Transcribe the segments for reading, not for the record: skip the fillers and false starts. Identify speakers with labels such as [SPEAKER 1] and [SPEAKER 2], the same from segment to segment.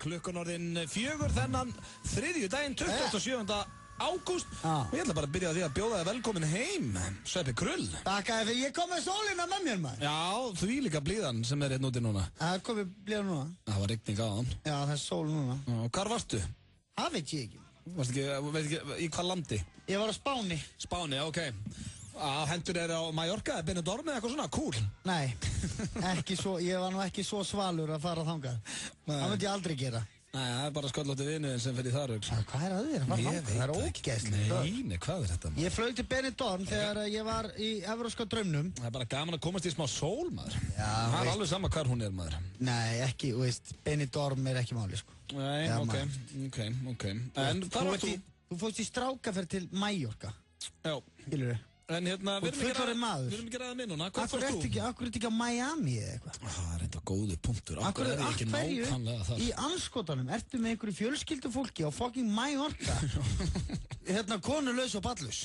[SPEAKER 1] klukkan orðin 4 þennan þriðjudaginn 27. ágúst og ég ætla bara að byrja að því að bjóða þig velkomin heim, Sveppi Krull.
[SPEAKER 2] Takk fyrir, ég kom með sólina með mér maður.
[SPEAKER 1] Já, því líka blíðan sem hérna úti núna.
[SPEAKER 2] Það komið blíðan núna.
[SPEAKER 1] Það var rigning áðan.
[SPEAKER 2] Já, það er sól núna.
[SPEAKER 1] Og hvar varstu?
[SPEAKER 2] Það veit ég ekki.
[SPEAKER 1] Veit ekki, í hvað landi?
[SPEAKER 2] Ég var á Spáni.
[SPEAKER 1] Spáni, ok. Hendur á Mallorca, Benidorm eða eitthvað svona, cool?
[SPEAKER 2] Nei, ekki svo, ég var nú ekki svo svalur að fara þangað. Það myndi ég aldrei gera.
[SPEAKER 1] Nei, það er bara sköllótti vinuðin sem fyrir þar.
[SPEAKER 2] Hvað er að þér að fara þangað? Það er ógeðslega.
[SPEAKER 1] Nei, hvað er þetta?
[SPEAKER 2] Ég flög til Benidorm þegar ég var í evrópska draumnum.
[SPEAKER 1] Það er bara gaman að komast í smá sól, maður.
[SPEAKER 2] Já,
[SPEAKER 1] það er alveg sama hvar hún er, maður.
[SPEAKER 2] Nei, ekki, veist, Benidorm er ekki máli, sko.
[SPEAKER 1] Nei, ok. En hvað var þú?
[SPEAKER 2] Þú fórst í strákaferð til Mallorca.
[SPEAKER 1] Já.
[SPEAKER 2] Skilurðu?
[SPEAKER 1] En hérna, við erum ekki ræðað minn núna.
[SPEAKER 2] Akkur er þetta ekki á Miami eða eitthvað?
[SPEAKER 1] Það er þetta góði punktur.
[SPEAKER 2] Akkur er ekki nákvæmlega þar? Í anskotanum, ertu með einhverju fjölskyldufólki á fucking Mallorca? Hérna, konulaus og ballus.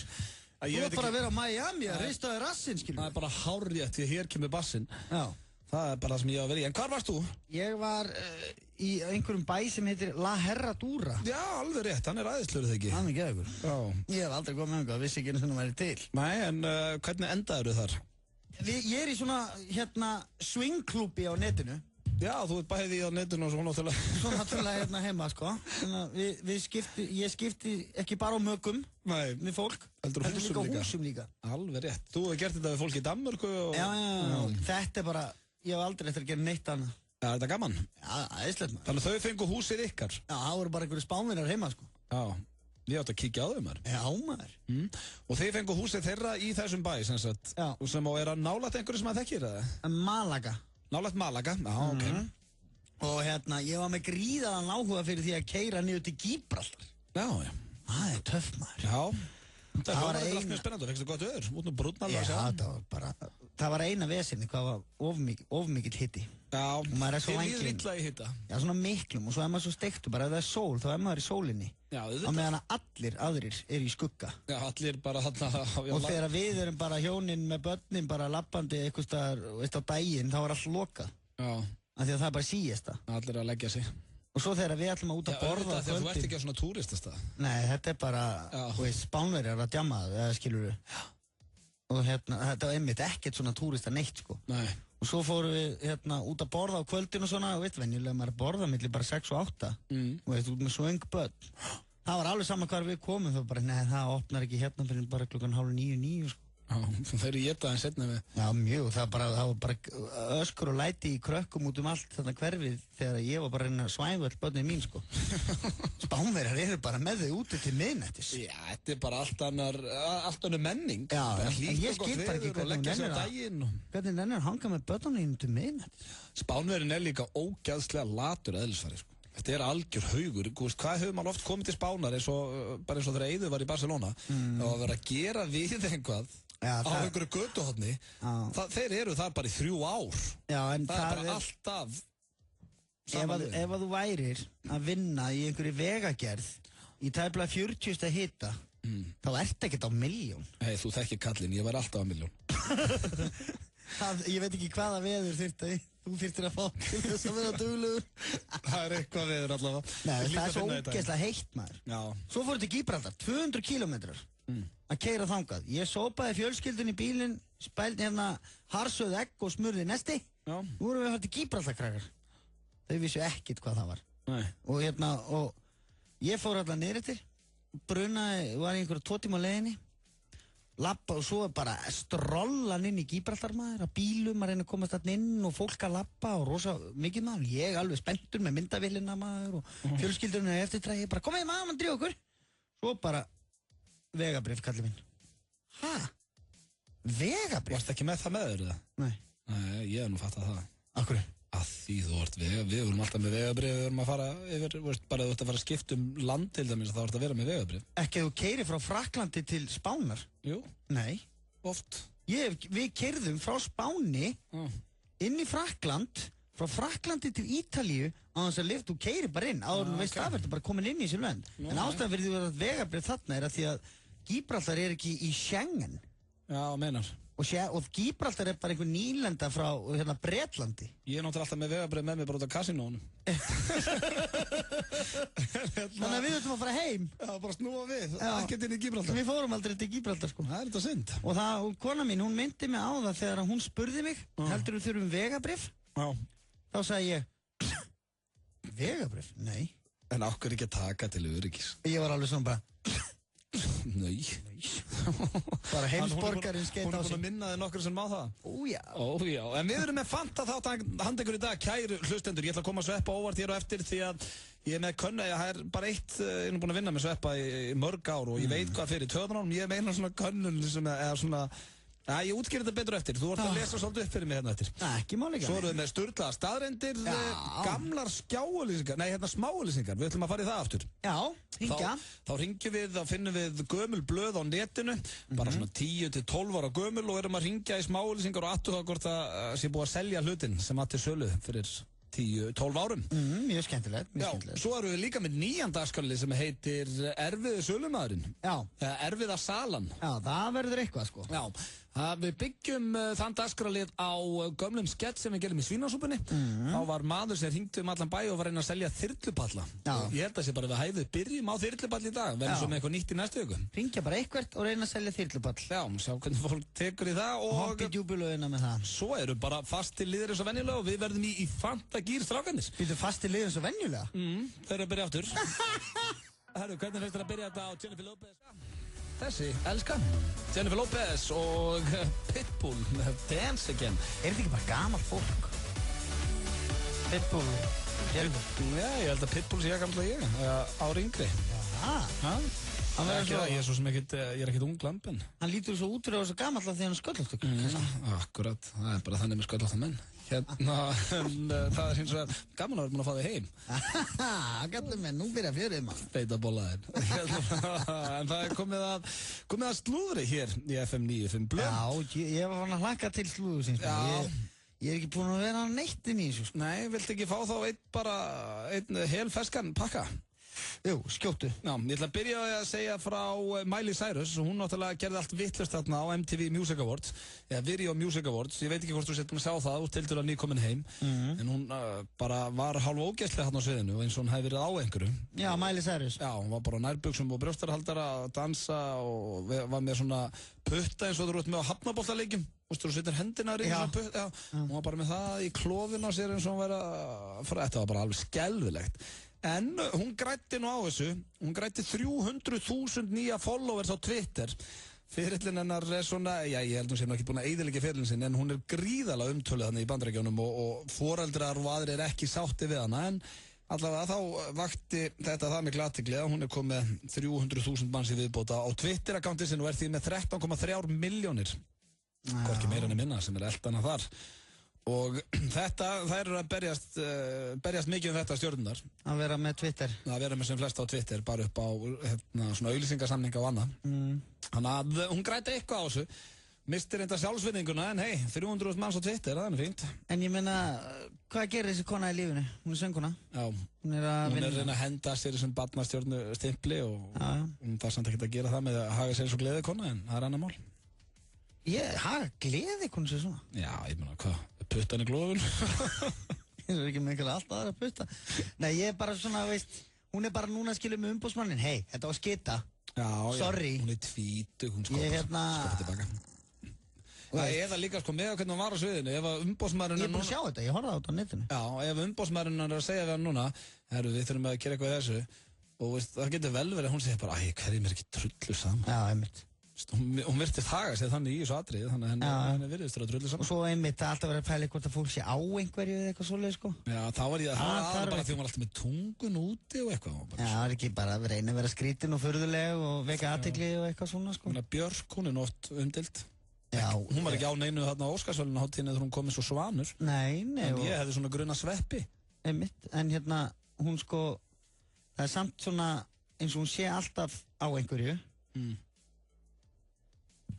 [SPEAKER 2] Þú ert bara að vera á Miami að reista þér rassinn, skilur.
[SPEAKER 1] Það er bara hárrétt því að hér kemur bassinn.
[SPEAKER 2] Já.
[SPEAKER 1] Það er bara það sem ég á að vera í. En hvar varst þú?
[SPEAKER 2] Ég var í einhverjum bæ sem heitir La Herradura.
[SPEAKER 1] Já, alveg rétt, hann er æðislegur þegar ekki.
[SPEAKER 2] Hann er geðugur.
[SPEAKER 1] Já.
[SPEAKER 2] Ég hef aldrei komið með einhverja, vissi ekki einu sem það væri til.
[SPEAKER 1] Nei, en hvernig endaður þar?
[SPEAKER 2] Ég er í svona swingklúbi á netinu.
[SPEAKER 1] Já, þú ert bæðið í á netinu og svo náttúrulega.
[SPEAKER 2] Svo náttúrulega hérna heima, sko. Ég skipti ekki bara á mögum.
[SPEAKER 1] Nei.
[SPEAKER 2] Við fólk.
[SPEAKER 1] Heldur
[SPEAKER 2] húsum líka.
[SPEAKER 1] Alveg rétt. Þú hefur gert þetta við fólk í Danmörku og...
[SPEAKER 2] Já. Þetta er bara, ég hef aldrei eftir að gera neitt annað.
[SPEAKER 1] Já, þetta er gaman.
[SPEAKER 2] Já, æðislegt maður.
[SPEAKER 1] Þannig að þau fengu húsið ykkar.
[SPEAKER 2] Já, það voru bara einhverju Spánverjar heima, sko.
[SPEAKER 1] Já, ég átt að kíkja á þau maður.
[SPEAKER 2] Já, maður.
[SPEAKER 1] Og þeir fengu húsið þeirra í þessum bæ, sem sagt.
[SPEAKER 2] Já.
[SPEAKER 1] Og sem á er að nálægt einhverju sem að þekkir það?
[SPEAKER 2] Malaga.
[SPEAKER 1] Nálægt Malaga, já, ok.
[SPEAKER 2] Og hérna, ég var með gríðaðan áhuga fyrir því að keyra niður til Gibraltar.
[SPEAKER 1] Já.
[SPEAKER 2] Það er töff maður.
[SPEAKER 1] Já. Það var allt mjög spennandi, fengstu gott öður, út nú brúnn alveg að sjá.
[SPEAKER 2] Það var eina vesinni, hvað var of mikill hitti.
[SPEAKER 1] Já,
[SPEAKER 2] þið
[SPEAKER 1] líður illa í hitta.
[SPEAKER 2] Já, svona miklum, og svo er maður svo steiktur, bara ef það er sól, þá er maður í sólinni.
[SPEAKER 1] Já,
[SPEAKER 2] á meðan að allir aðrir eru í skugga.
[SPEAKER 1] Já, allir bara þarna.
[SPEAKER 2] Og þegar við erum bara hjónin með börnin, bara lappandi eitthvað staðar, veist á daginn, þá er allt lokað.
[SPEAKER 1] Já.
[SPEAKER 2] Af því að það er bara síesta.
[SPEAKER 1] Allir að leggja sig.
[SPEAKER 2] Og svo þegar við ætlum að út að borða
[SPEAKER 1] þegar þú ert ekki á svona túristastað.
[SPEAKER 2] Nei, þetta er bara, þú veist, Spánverjar að djamma það, eða skilur við. Og hérna, þetta var einmitt ekkert svona túrista neitt, sko.
[SPEAKER 1] Nei.
[SPEAKER 2] Og svo fórum við, hérna, út að borða á kvöldin og svona, og veist, venjulega maður borða milli bara 6 og 8. Og veist, út með svöng börn. Það var alveg sama hvar við komum, þá bara, nei, það opnar ekki hérna fyrir bara klukkan 8:30, sko.
[SPEAKER 1] Já, þeir eru getaðan setna við.
[SPEAKER 2] Já, mjög, það var bara öskur og læti í krökkum út allt þarna hverfið þegar ég var bara að reyna að svæfa all börnin mín, sko. Spánverjar eru bara með þau úti til miðnættis.
[SPEAKER 1] Já, þetta er bara allt annar menning.
[SPEAKER 2] Já, en ég skil bara ekki hvernig nennir að hanga með börnunum til miðnættis.
[SPEAKER 1] Spánverjinn er líka ógæðslega latur eðlisfari, sko. Þetta er algjör haugur, hvað hefur maður oft komið til Spánar bara eins og þegar Eiður var í Barcelona og að vera að gera við einhvað á einhverju götuhorni, þeir eru þar bara í 3 ár.
[SPEAKER 2] Já, en
[SPEAKER 1] það er bara alltaf
[SPEAKER 2] ef að þú værir að vinna í einhverju vegagerð í tæplega 40 stiga hita, þá ert ekkert á milljón.
[SPEAKER 1] Hei, þú þekkir kallinn, ég var alltaf á milljón.
[SPEAKER 2] Ég veit ekki hvaða veður þú þyrftir að fá til þess að vera duglegur.
[SPEAKER 1] Það er eitthvað veður allavega.
[SPEAKER 2] Nei, það er svo ógeðslega heitt, maður.
[SPEAKER 1] Já.
[SPEAKER 2] Svo fórum við til Gibraltar, 200 kilometrar að keyra þangað. Ég sópaði fjölskyldun í bílinn, spældi hérna harsöð egg og smurði nesti.
[SPEAKER 1] Já.
[SPEAKER 2] Nú vorum við hægt til Gibraltar, krakkar. Þau vissu ekkert hvað það var.
[SPEAKER 1] Nei.
[SPEAKER 2] Og hérna, og ég fór alltaf niður eftir, brunaði, var í einhverju 2 tíma á leiðinni, lappa og svo bara strollan inn í Gibraltar, maður, að bílum að reyna að komast þarna inn og fólk að lappa og rosa mikið, maður. Ég alveg spenntur með myndavélina, maður, og fjölskyldurinn er eftir ég bara, komið maður, mann drífa okkur. Svo bara vegabréf, kallið minn. Ha? Vegabréf?
[SPEAKER 1] Varst ekki með það með þér, eða?
[SPEAKER 2] Nei.
[SPEAKER 1] Nei, ég hef nú fattað það.
[SPEAKER 2] Af hverju?
[SPEAKER 1] Að því þú ert við vorum alltaf með vegabréf, við vorum að fara yfir, bara þú ert að fara að skipta land til dæmis, þá ert að vera með vegabréf.
[SPEAKER 2] Ekki að þú keyrir frá Frakklandi til Spánar?
[SPEAKER 1] Jú.
[SPEAKER 2] Nei.
[SPEAKER 1] Oft.
[SPEAKER 2] Við keyrðum frá Spáni inn í Frakkland, frá Frakklandi til Ítalíu, á þess að þú keyrir bara inn, áður veist það verður bara komin inn í þessu lönd. En ástæðan fyrir því að vegabréf þarna er að því að Gibraltar er ekki í Schengen.
[SPEAKER 1] Já, meinar.
[SPEAKER 2] Og Gíbraltar bara einhver nýlenda frá Bretlandi.
[SPEAKER 1] Ég náttúrulega alltaf með vegabrið með mig bara út af kasínónum.
[SPEAKER 2] Þannig að við ætlum að fara heim.
[SPEAKER 1] Já, bara snúa við, ekkert inn í Gíbraltar.
[SPEAKER 2] Við fórum aldrei til Gíbraltar, sko.
[SPEAKER 1] Það þetta synd.
[SPEAKER 2] Og kona mín, hún myndi mig á það þegar hún spurði mig, heldur við þurfum vegabrif?
[SPEAKER 1] Já. Þá
[SPEAKER 2] sagði ég, vegabrif? Nei.
[SPEAKER 1] En okkur ekki að taka til öryggis.
[SPEAKER 2] Ég var alveg svona bara,
[SPEAKER 1] Nei.
[SPEAKER 2] Bara heimsborgarinn skeit á sig.
[SPEAKER 1] Hún er búin að minna þig nokkur sem má það.
[SPEAKER 2] Ójá.
[SPEAKER 1] En við erum með Fanta þátt handekur í dag, kæru hlustendur. Ég ætla að koma að sveppa óvart hér á eftir því að ég er með könnu, það er bara eitt, ég er búin að vinna með sveppa í mörg ár og ég veit hvað fyrir töðunum. Ég meina svona könnun sem er svona, ég útskýri þetta betur eftir. Þú vart að lesa svolítið upp fyrir mig hérna eftir.
[SPEAKER 2] Ekki málega.
[SPEAKER 1] Svo erum við með sturlaða staðreyndir, gamlar skjáauglýsingar, smáauglýsingar. Við ætlum að fara í það aftur.
[SPEAKER 2] Já, hringja.
[SPEAKER 1] Þá hringjum við, þá finnum við gömul blöð á netinu, bara svona 10 til 12 ára gömul og erum að hringja í smáauglýsingar og athuga hvort það sé búið að selja hlutinn sem að til sölu fyrir 10-12 árum.
[SPEAKER 2] Mjög skemmtilegt,
[SPEAKER 1] Svo erum við líka með nýjan dagskrárlið sem heitir Erfiði sölumaðurinn. Eða Erfiða salan.
[SPEAKER 2] Já, það verður eitthvað, sko.
[SPEAKER 1] Já, við byggjum þann dagskrárlið á gömlum skett sem við gerum í Svínasúpunni. Þá var maður sem hringdi allan bæ og var að reyna að selja þyrlupalla. Ég held að sé bara við hæfið byrjum á þyrlupall í dag, verðum svo með eitthvað nýtt í næstu viku.
[SPEAKER 2] Hringja bara eitthvert og reyna að selja þyrlupall.
[SPEAKER 1] Já, sjá hvernig fólk tekur í það og
[SPEAKER 2] hoppa í djúpulögina með það.
[SPEAKER 1] Svo eru bara fastir liðir eins og venjulega og við verðum í fantagýr strákarnir.
[SPEAKER 2] Býtu fastir liðir eins og venjulega?
[SPEAKER 1] Þeir eru að byrja aftur. Herru, hvernig finnst þér að byrja þetta á Jennifer Lopez? Þessi, elska. Jennifer Lopez og Pitbull, Dance Again.
[SPEAKER 2] Er þetta ekki bara gamalt fólk? Pitbull, Jennifer?
[SPEAKER 1] Já, ég held að Pitbull sé gamla ég, ári yngri. Ég er svo sem ekkert, ég er ekkert ung lampin.
[SPEAKER 2] Hann lítur svo út fyrir þessu gamalla þegar hann sköllóttur.
[SPEAKER 1] Akkurat, það er bara þannig með sköllóttar menn. Það er hins vegar gaman að vera búin að fá þig heim.
[SPEAKER 2] Gallum minn, nú byrja fjörið maður.
[SPEAKER 1] Beita bollaðir. En það er komið að slúðri hér í FM 95 Blöð.
[SPEAKER 2] Já, ég var fann að hlakka til slúður síns. Ég er ekki búin að vera neitt inn í þessu.
[SPEAKER 1] Nei, viltu ekki fá þá einn hel ferskan pakka?
[SPEAKER 2] Jú, skjóttu.
[SPEAKER 1] Já, ég ætla að byrja að segja frá Miley Cyrus. Hún náttúrulega gerði allt vitlaust þarna á MTV Music Awards, eða Video Music Awards. Ég veit ekki hvort þú sett búin að sjá það, þú tildur að nýkomin heim. En hún bara var hálf ógeðsleg þarna á sviðinu og eins og hún hefði verið á einhverju.
[SPEAKER 2] Já, Miley Cyrus.
[SPEAKER 1] Já, hún var bara á nærbuxum og brjóstarhaldara að dansa og var með svona putta eins og þú ert með á hafnaboltaleikjum. Þú setur hendina í svona putta. Hún var bara með það í klofinu á sér eins og hún væri að fara. Þetta var bara alveg skelfilegt. En hún grætti nú á þessu, hún grætti 300.000 nýja followers á Twitter. Ferillin hennar er svona, ég held hún sé nú ekki búin að eyðileggja ferillin sinn, en hún er gríðalega umtöluð þannig í Bandaríkjunum og foreldrar og aðrir ekki sátti við hana, en allavega þá vakti þetta það miklu athygli að hún er komið 300.000 manns í viðbóta á Twitter-akkánti sinn og er því með 13,3 milljónir, hvorki meira en minna sem er eldana þar. Og það eru að berjast mikið þetta stjórnunar.
[SPEAKER 2] Að vera með Twitter.
[SPEAKER 1] Að vera með sem flesta á Twitter, bara upp á svona auglýsingasamninga og annað. Þannig að hún græti eitthvað á þessu. Mistir enda sjálfsvinninguna, en hei, 300.000 manns á Twitter, það er fínt.
[SPEAKER 2] En ég meina, hvað gerir þessi kona í lífinu? Hún er sönguna.
[SPEAKER 1] Já, hún er að reyna að henda sér þessum barnastjórnu stimpli og hún þarf samt ekki að gera það með að haga sér svo gleðikona, en það er annar mál.
[SPEAKER 2] Haga gleðikona sér svona?
[SPEAKER 1] Já, ég meina, hvað? Puttan í glóðun.
[SPEAKER 2] Ég er ekki með einhverja alltaf aðra putta. Nei, ég er bara svona, veist, hún er bara núna að skilja með umbóðsmannin. Hei, þetta var skita.
[SPEAKER 1] Já,
[SPEAKER 2] sorry.
[SPEAKER 1] Hún er tvítug, hún skopar tilbaka. Eða líka sko með hvernig hún var á sviðinu. Ef umbóðsmaðurinn
[SPEAKER 2] Ég er búin að sjá þetta, ég horfði á þetta á netinu.
[SPEAKER 1] Já, ef umbóðsmaðurinn er að segja við hann núna, herru, við þurfum að gera eitthvað í þessu, og veist, það getur vel verið að hún segir bara, hverjum er ekki trullu saman.
[SPEAKER 2] Já, einmitt.
[SPEAKER 1] Hún virtist haga sig þannig í þessu atriði, þannig að henni virðist að drullu saman.
[SPEAKER 2] Og svo einmitt alltaf verið að pæla hvort að fólk sé á einhverju eða eitthvað svoleið, sko.
[SPEAKER 1] Já, það var bara því hún var alltaf með tungun úti og eitthvað.
[SPEAKER 2] Já, það er ekki bara að reyna að vera skrítin og furðuleg og veka athygli og eitthvað svona, sko.
[SPEAKER 1] Björk, hún er oft umdeild.
[SPEAKER 2] Já.
[SPEAKER 1] Hún var ekki á neinu þarna á Óskarsverðlaunaháttíðinni þegar hún kom eins og Svanur.
[SPEAKER 2] Nei.
[SPEAKER 1] En ég hefði svona grunna sveppi.
[SPEAKER 2] Einmitt, en hún sko, það er samt svona eins og hún sé alltaf á einhverju.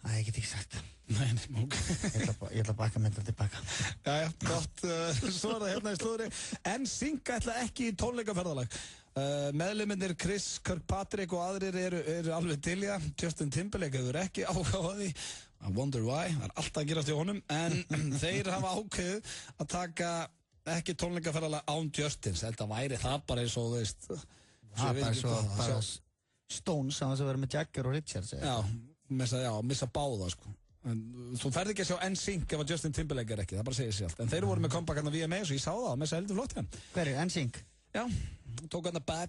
[SPEAKER 2] Það ég get ekki sagt það.
[SPEAKER 1] Nei, ok.
[SPEAKER 2] Ég ætla að baka með þetta tilbaka.
[SPEAKER 1] Jæja, gott. Svo er það hérna í slúðri. NSYNC ætla ekki í tónleikaferðalag. Meðlimirnir Chris Kirkpatrick og aðrir eru alveg til í það. Justin Timberlake hefur ekki áhuga á því. I wonder why, það alltaf að gerast í honum, en þeir hafa ákveðið að taka ekki tónleikaferðalag án Justins. Þetta væri það bara eins og, þú veist,
[SPEAKER 2] bara Stones, það var að vera með Jagger og Richards.
[SPEAKER 1] Missa báða, sko. En þú ferð ekki að sjá NSYNC ef að Justin Timberlake ekki, það bara segir sér allt. En þeir voru með comeback hérna VMA, svo ég sá það, með þess að heldur flott hérna.
[SPEAKER 2] Hver er NSYNC?
[SPEAKER 1] Já, tók hérna bye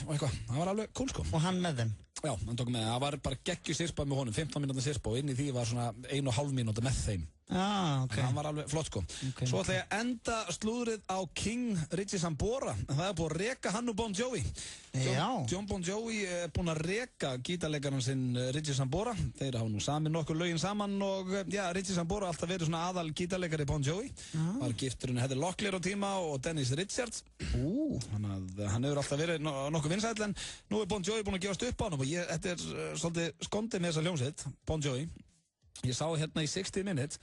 [SPEAKER 1] og eitthvað, það var alveg cool, sko.
[SPEAKER 2] Og hann með þeim?
[SPEAKER 1] Já, hann tók með þeim, það var bara geggjur sirspað með honum, 15 mínútur sirspað og inn í því var svona 1,5 mínútur með þeim.
[SPEAKER 2] Ok.
[SPEAKER 1] Hann var alveg flott, sko. Svo ætla ég að enda slúðrið á King Richie Sambora, en það er búið að reka hann og Bon Jovi. John Bon Jovi er búinn að reka gítarleikarann sinn Richie Sambora. Þeir hafa nú samið nokkur lögin saman og Richie Sambora alltaf verið svona aðal gítarleikari Bon Jovi. Var gifturinn Heather Locklear á tíma og Dennis Richards. Þannig að hann hefur alltaf verið nokkuð vinsæll, en nú er Bon Jovi búinn að gefast upp á hann og þetta er svolítið skondið með þessa hljómsveit, Bon Jovi. Ég sá hérna í 60 Minutes,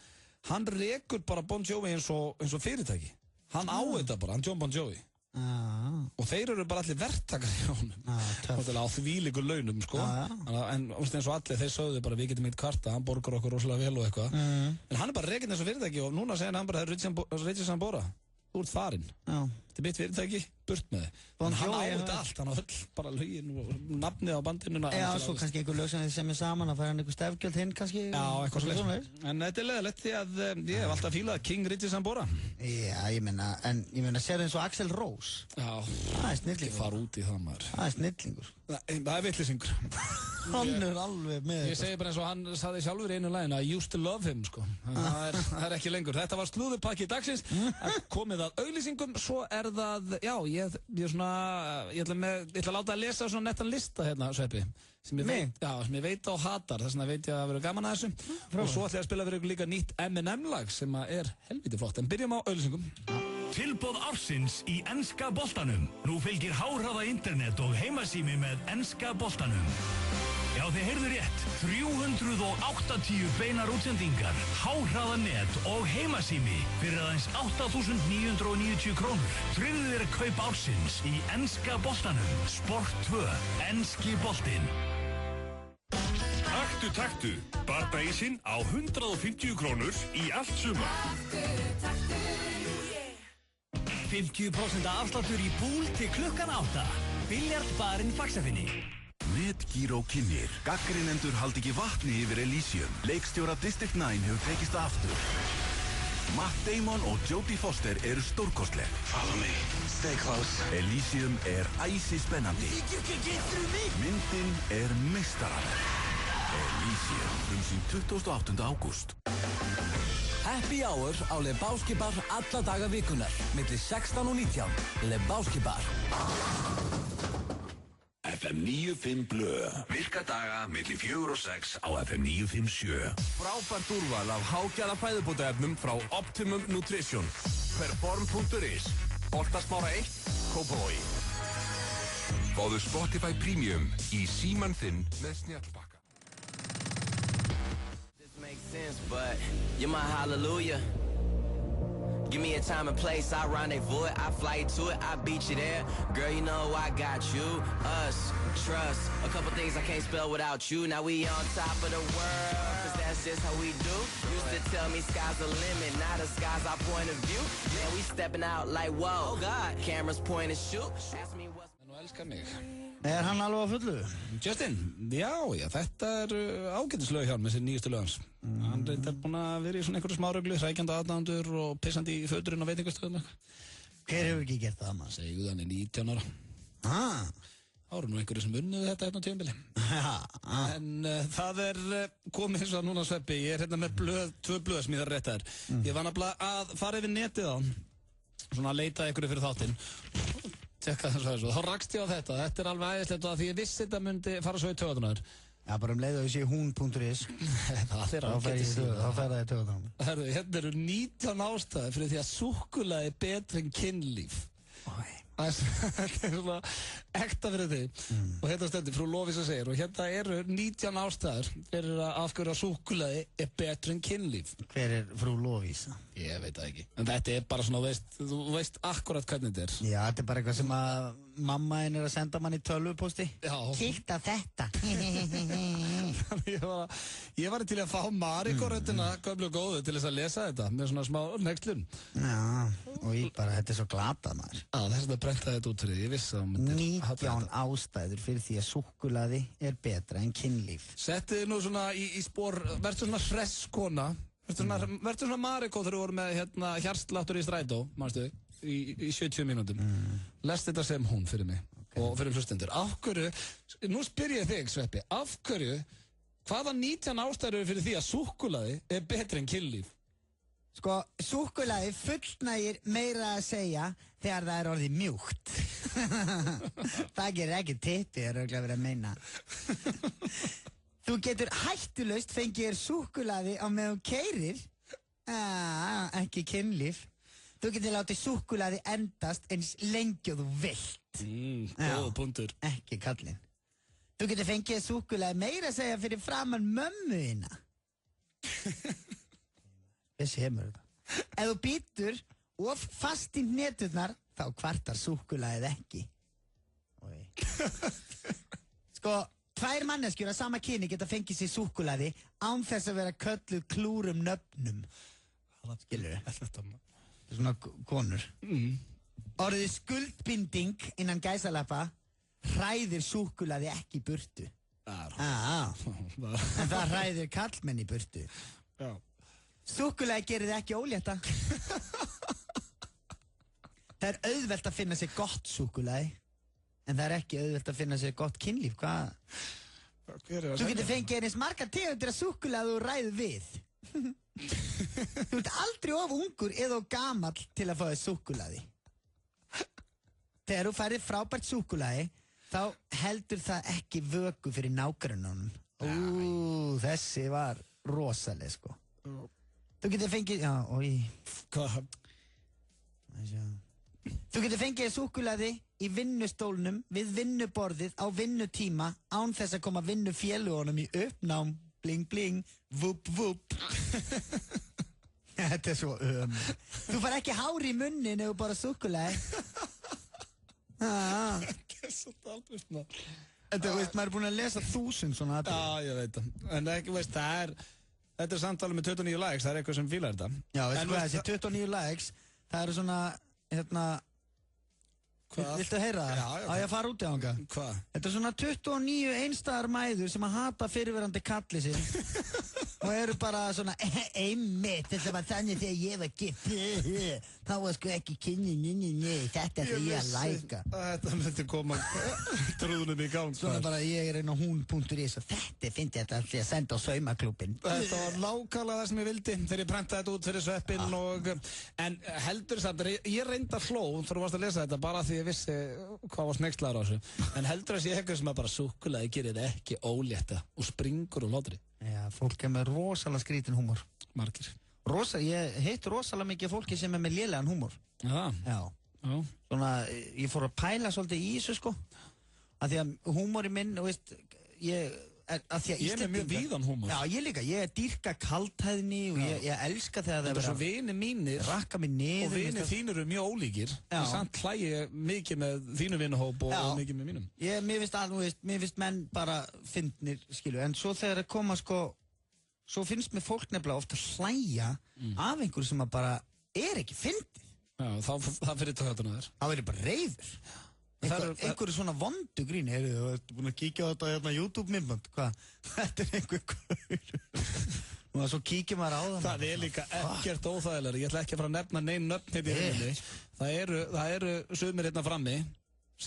[SPEAKER 1] hann rekur bara Bon Jovi eins og fyrirtæki. Hann á þetta bara, hann John Bon Jovi. Og þeir eru bara allir verktakar í honum. Á þvílíku launum, sko. En eins og allir, þeir sögðu bara, við getum eitt kvarta, hann borgar okkur rosalega vel og eitthvað. En hann er bara rekinn eins og fyrirtæki og núna segir hann bara, Richie Sambora, þú ert farinn. Þetta er mitt fyrirtæki, burt með þið. Hann á þetta allt, hann á öll bara lögin og nafnið á bandinu.
[SPEAKER 2] Já, svo kannski einhver lög sem þið semja saman að færa hann einhver stefgjöld hinn kannski.
[SPEAKER 1] Já, eitthvað svolítið. En þetta er leiðilegt því að ég hef alltaf fílað King Richie Sambora.
[SPEAKER 2] Já, ég meina, sér eins og Axl Rose.
[SPEAKER 1] Já,
[SPEAKER 2] það er snillingur.
[SPEAKER 1] Ekki fara út í það, maður.
[SPEAKER 2] Það er snillingur.
[SPEAKER 1] Það er vitleysingur.
[SPEAKER 2] Hann er alveg með.
[SPEAKER 1] Ég segi bara eins og hann sagði sjálfur í einu laginu, I used to love him, sko. Það er ekki lengur. Þetta var slúðurpakki dagsins. Komið að auglýsingum, svo er það, já, ég ætla að láta að lesa svona nettan lista hérna, Sveppi. Sem ég veit á hatar, þess vegna veit ég að vera gaman að þessu. Og svo ætla ég að spila fyrir ykkur líka nýtt M&M-lag sem er helviti flott. En byrjum á auglýsingum.
[SPEAKER 3] Tilboð ársins í enska boltanum. Nú fylgir háhraða internet og heimasími með enska boltanum. Já, þið heyrðu rétt. 380 beinar útsendingar, háhraða net og heimasími fyrir aðeins 8.990 krónur. Tryggðu þér kaup ársins í enska boltanum. Sport 2, enski boltinn. Taktu, bardagísinn á 150 krónur í allt sumar. 50% afsláttur í búl til klukkan 8. Biljardbarinn Faxafinni.
[SPEAKER 4] Netgyro kynnir. Gagnrýnendur haldi ekki vatni yfir Elysium. Leikstjóra District 9 hefur tekist aftur. Matt Damon og Jodie Foster eru stórkostleg.
[SPEAKER 5] Follow me. Stay close.
[SPEAKER 4] Elysium er æsispennandi. Myndin er meistaraverk. Elysium, frumsýnd 28. ágúst.
[SPEAKER 6] Happy Hour á Lebowski Bar alla daga vikunar, milli 16 og 19. Lebowski Bar.
[SPEAKER 3] FM 95 Blö. Virka daga milli 4 og 6 á FM 957.
[SPEAKER 7] Frábært úrval af hágæða fæðubótaefnum frá Optimum Nutrition. Perform.is. Boltasmára 1, Kópavogi. Fáðu Spotify Premium í símann þinn með snjallbakka.
[SPEAKER 8] Sense, but you're my hallelujah. Give me a time and place, I rendezvous it, I fly you to it, I beat you there. Girl, you know I got you, us, trust. A couple things I can't spell without you. Now we on top of the world, cause that's just how we do. Used to tell me sky's the limit, now the sky's our point of view. And we stepping out like, whoa, oh God. Cameras point and shoot. Ask me what's...
[SPEAKER 1] Nú elskar mig.
[SPEAKER 2] Er hann alveg á fullu?
[SPEAKER 1] Justin, já, þetta er ágætislög hjá hann með sér nýjustu lög hans. Hann reyndar búinn að vera í svona einhverju smáröglu, hrækjandi aðdáendur og pissandi í föturinn á veitingastöðum.
[SPEAKER 2] Hver hefur ekki gert það, maður?
[SPEAKER 1] Segðu hann er 19 ára. Það voru nú einhverju sem unnuðu þetta hérna á tímabili. En það er komið eins og núna Sveppi, ég er hérna með tvö blöð sem ég þarf að rétta þér. Ég var nefnilega að fara yfir netið á hann, svona að leita einhverju fyrir þáttinn. Þá rakst ég á þetta er alveg æðislegt og því ég vissi þetta myndi fara svo í taugarnar.
[SPEAKER 2] Já, bara leið að ég sé hún.is.
[SPEAKER 1] Það er
[SPEAKER 2] ágætis. Þá fer það í taugarnar.
[SPEAKER 1] Hérna eru 19 ástæður fyrir því að súkkulaði er betra en kynlíf. Þetta er svona ekta fyrir því. Og hérna stendur frú Lovísa segir og hérna eru 19 ástæður fyrir að afhverja súkkulaði er betra en kynlíf.
[SPEAKER 2] Hver er frú Lovísa?
[SPEAKER 1] Ég veit það ekki. En þetta er bara svona, þú veist akkurat hvernig þetta er.
[SPEAKER 2] Já, þetta er bara eitthvað sem að mamma henn að senda mann í tölvupósti. Kíkt á þetta.
[SPEAKER 1] Ég var til að fá Mariko-röddina gömlu og góðu til þess að lesa þetta með svona smá nexlun.
[SPEAKER 2] Já, og ég bara, þetta svo glatað maður.
[SPEAKER 1] Já, þess að það brentaði þetta út fyrir því, ég vissi það.
[SPEAKER 2] 19 ástæður fyrir því að súkkulaði betra en kynlíf.
[SPEAKER 1] Settið nú svona í spór, verður svona hresskona. Verður svona Mariko þegar þú voru með hjartsláttur í strætó, mannstu, í 70 mínútum. Lest þetta sem hún fyrir mig og fyrir hlustendur. Af hverju, nú spyr ég þig Sveppi, af hverju, hvaða 19 ástæður fyrir því að súkkulaði betri en kynlíf?
[SPEAKER 2] Sko, súkkulaði fullnægir meira að segja þegar það orðið mjúkt. Það gerir ekki tippi, er örugglega verið að meina. Þú getur hættulaust fengið þér súkkulaði á meðan keyrir. Ekki kynlíf. Þú getur látið súkkulaði endast eins lengi og þú vilt.
[SPEAKER 1] Góð punktur.
[SPEAKER 2] Ekki kallinn. Þú getur fengið þér súkkulaði meira að segja fyrir framan mömmu þína. Þessi heimur þetta. Ef þú býtur of fast í hneturnar, þá kvartar súkkulaðið ekki. Sko, 2 manneskjur af sama kyni geta fengið sér súkkulaði án þess að vera kölluð klúrum nöfnum. Skilur þau? Þetta er svona konur. Orðið skuldbinding innan gæsalappa hræðir súkkulaði ekki í burtu. En það hræðir karlmenn í burtu. Súkkulaði gerir þið ekki ólétta. Það er auðvelt að finna sér gott súkkulaði. En það er ekki auðvelt að finna sér gott kynlíf, hvað? Þú getur fengið eins margar tegundir af súkkulaði og ræðu við. Þú ert aldrei of ungur eða of gamall til að fá þér súkkulaði. Þegar þú færið frábært súkkulaði, þá heldur það ekki vöku fyrir nágrannunum. Þessi var rosaleg, sko. Þú getur fengið, Þú getur fengið súkkulaði í vinnustólnum við vinnuborðið á vinnutíma án þess að koma vinnufélugunum í uppnám, bling bling, vup vup. Þetta er svo Þú fær ekki hár í munnin ef þú bara súkkulaði.
[SPEAKER 1] Þetta er svo dalbrist maður.
[SPEAKER 2] Þetta, veist, maður er búin að lesa 1000 svona atriði.
[SPEAKER 1] Já, ég veit það. En ekki, veist, þetta er samtalið með 29 likes, það er eitthvað sem fílar þetta.
[SPEAKER 2] Já, veist hvað, þessi 29 likes, það eru svona, viltu heyra það?
[SPEAKER 1] Já.
[SPEAKER 2] Á ég að fara út í ánga?
[SPEAKER 1] Hvað?
[SPEAKER 2] Þetta er svona 29 einstæðar mæður sem að hata fyrirverandi kalli sinn og eru bara svona einmitt, þetta var þannig þegar ég var gift þá var sko ekki kynni, þetta er því að læka.
[SPEAKER 1] Þetta myndi koma trúðunum í gang.
[SPEAKER 2] Svona bara ég er inn á hún.is og þetta finnst ég þetta að senda á saumaklúbin.
[SPEAKER 1] Þetta var nákvæmlega það sem ég vildi þegar ég prentaði þetta út fyrir Sveppinn en heldur samt, ég reyndar hló þegar þú varst að lesa þetta bara því ég vissi hvað var sneykslaður á þessu en heldur að sé eitthvað sem að bara súkkulaði gerir ekki ólétta og springur og hlátri.
[SPEAKER 2] Já, fólk er með rosalega skrítin húmor.
[SPEAKER 1] Margir.
[SPEAKER 2] Ég hitt rosalega mikið fólki sem er með lélegan húmor. Já. Svona, ég fór að pæla svolítið í þessu sko. Af því að húmori minn, veist, ég er
[SPEAKER 1] með mjög víðan húmor.
[SPEAKER 2] Já, ég líka. Ég dýrka kalthæðni og ég elska þegar það
[SPEAKER 1] er svo vini mínir
[SPEAKER 2] rakka mig niður.
[SPEAKER 1] Og vini þínir eru mjög ólíkir. Ég samt hlægi mikið með þínu vinuhóp og mikið með mínum.
[SPEAKER 2] Mér finnst menn bara fyndnir, skilu. En svo þegar það koma sko, svo finnst mér fólk nefnilega ofta hlæja af einhverju sem að bara er ekki fyndið.
[SPEAKER 1] Já, það fyrir töðuna þér.
[SPEAKER 2] Það verður bara reiður. Einhverju svona vondu grín. Þú ert búin að kíkja á þetta hérna YouTube-myndband. Hvað? Þetta er einhver og svo kíkja maður á það.
[SPEAKER 1] Það er líka ekkert óþægilega. Ég ætla ekki að fara að nefna neinn nöfn hérna í heiminni. Það eru sumir hérna frammi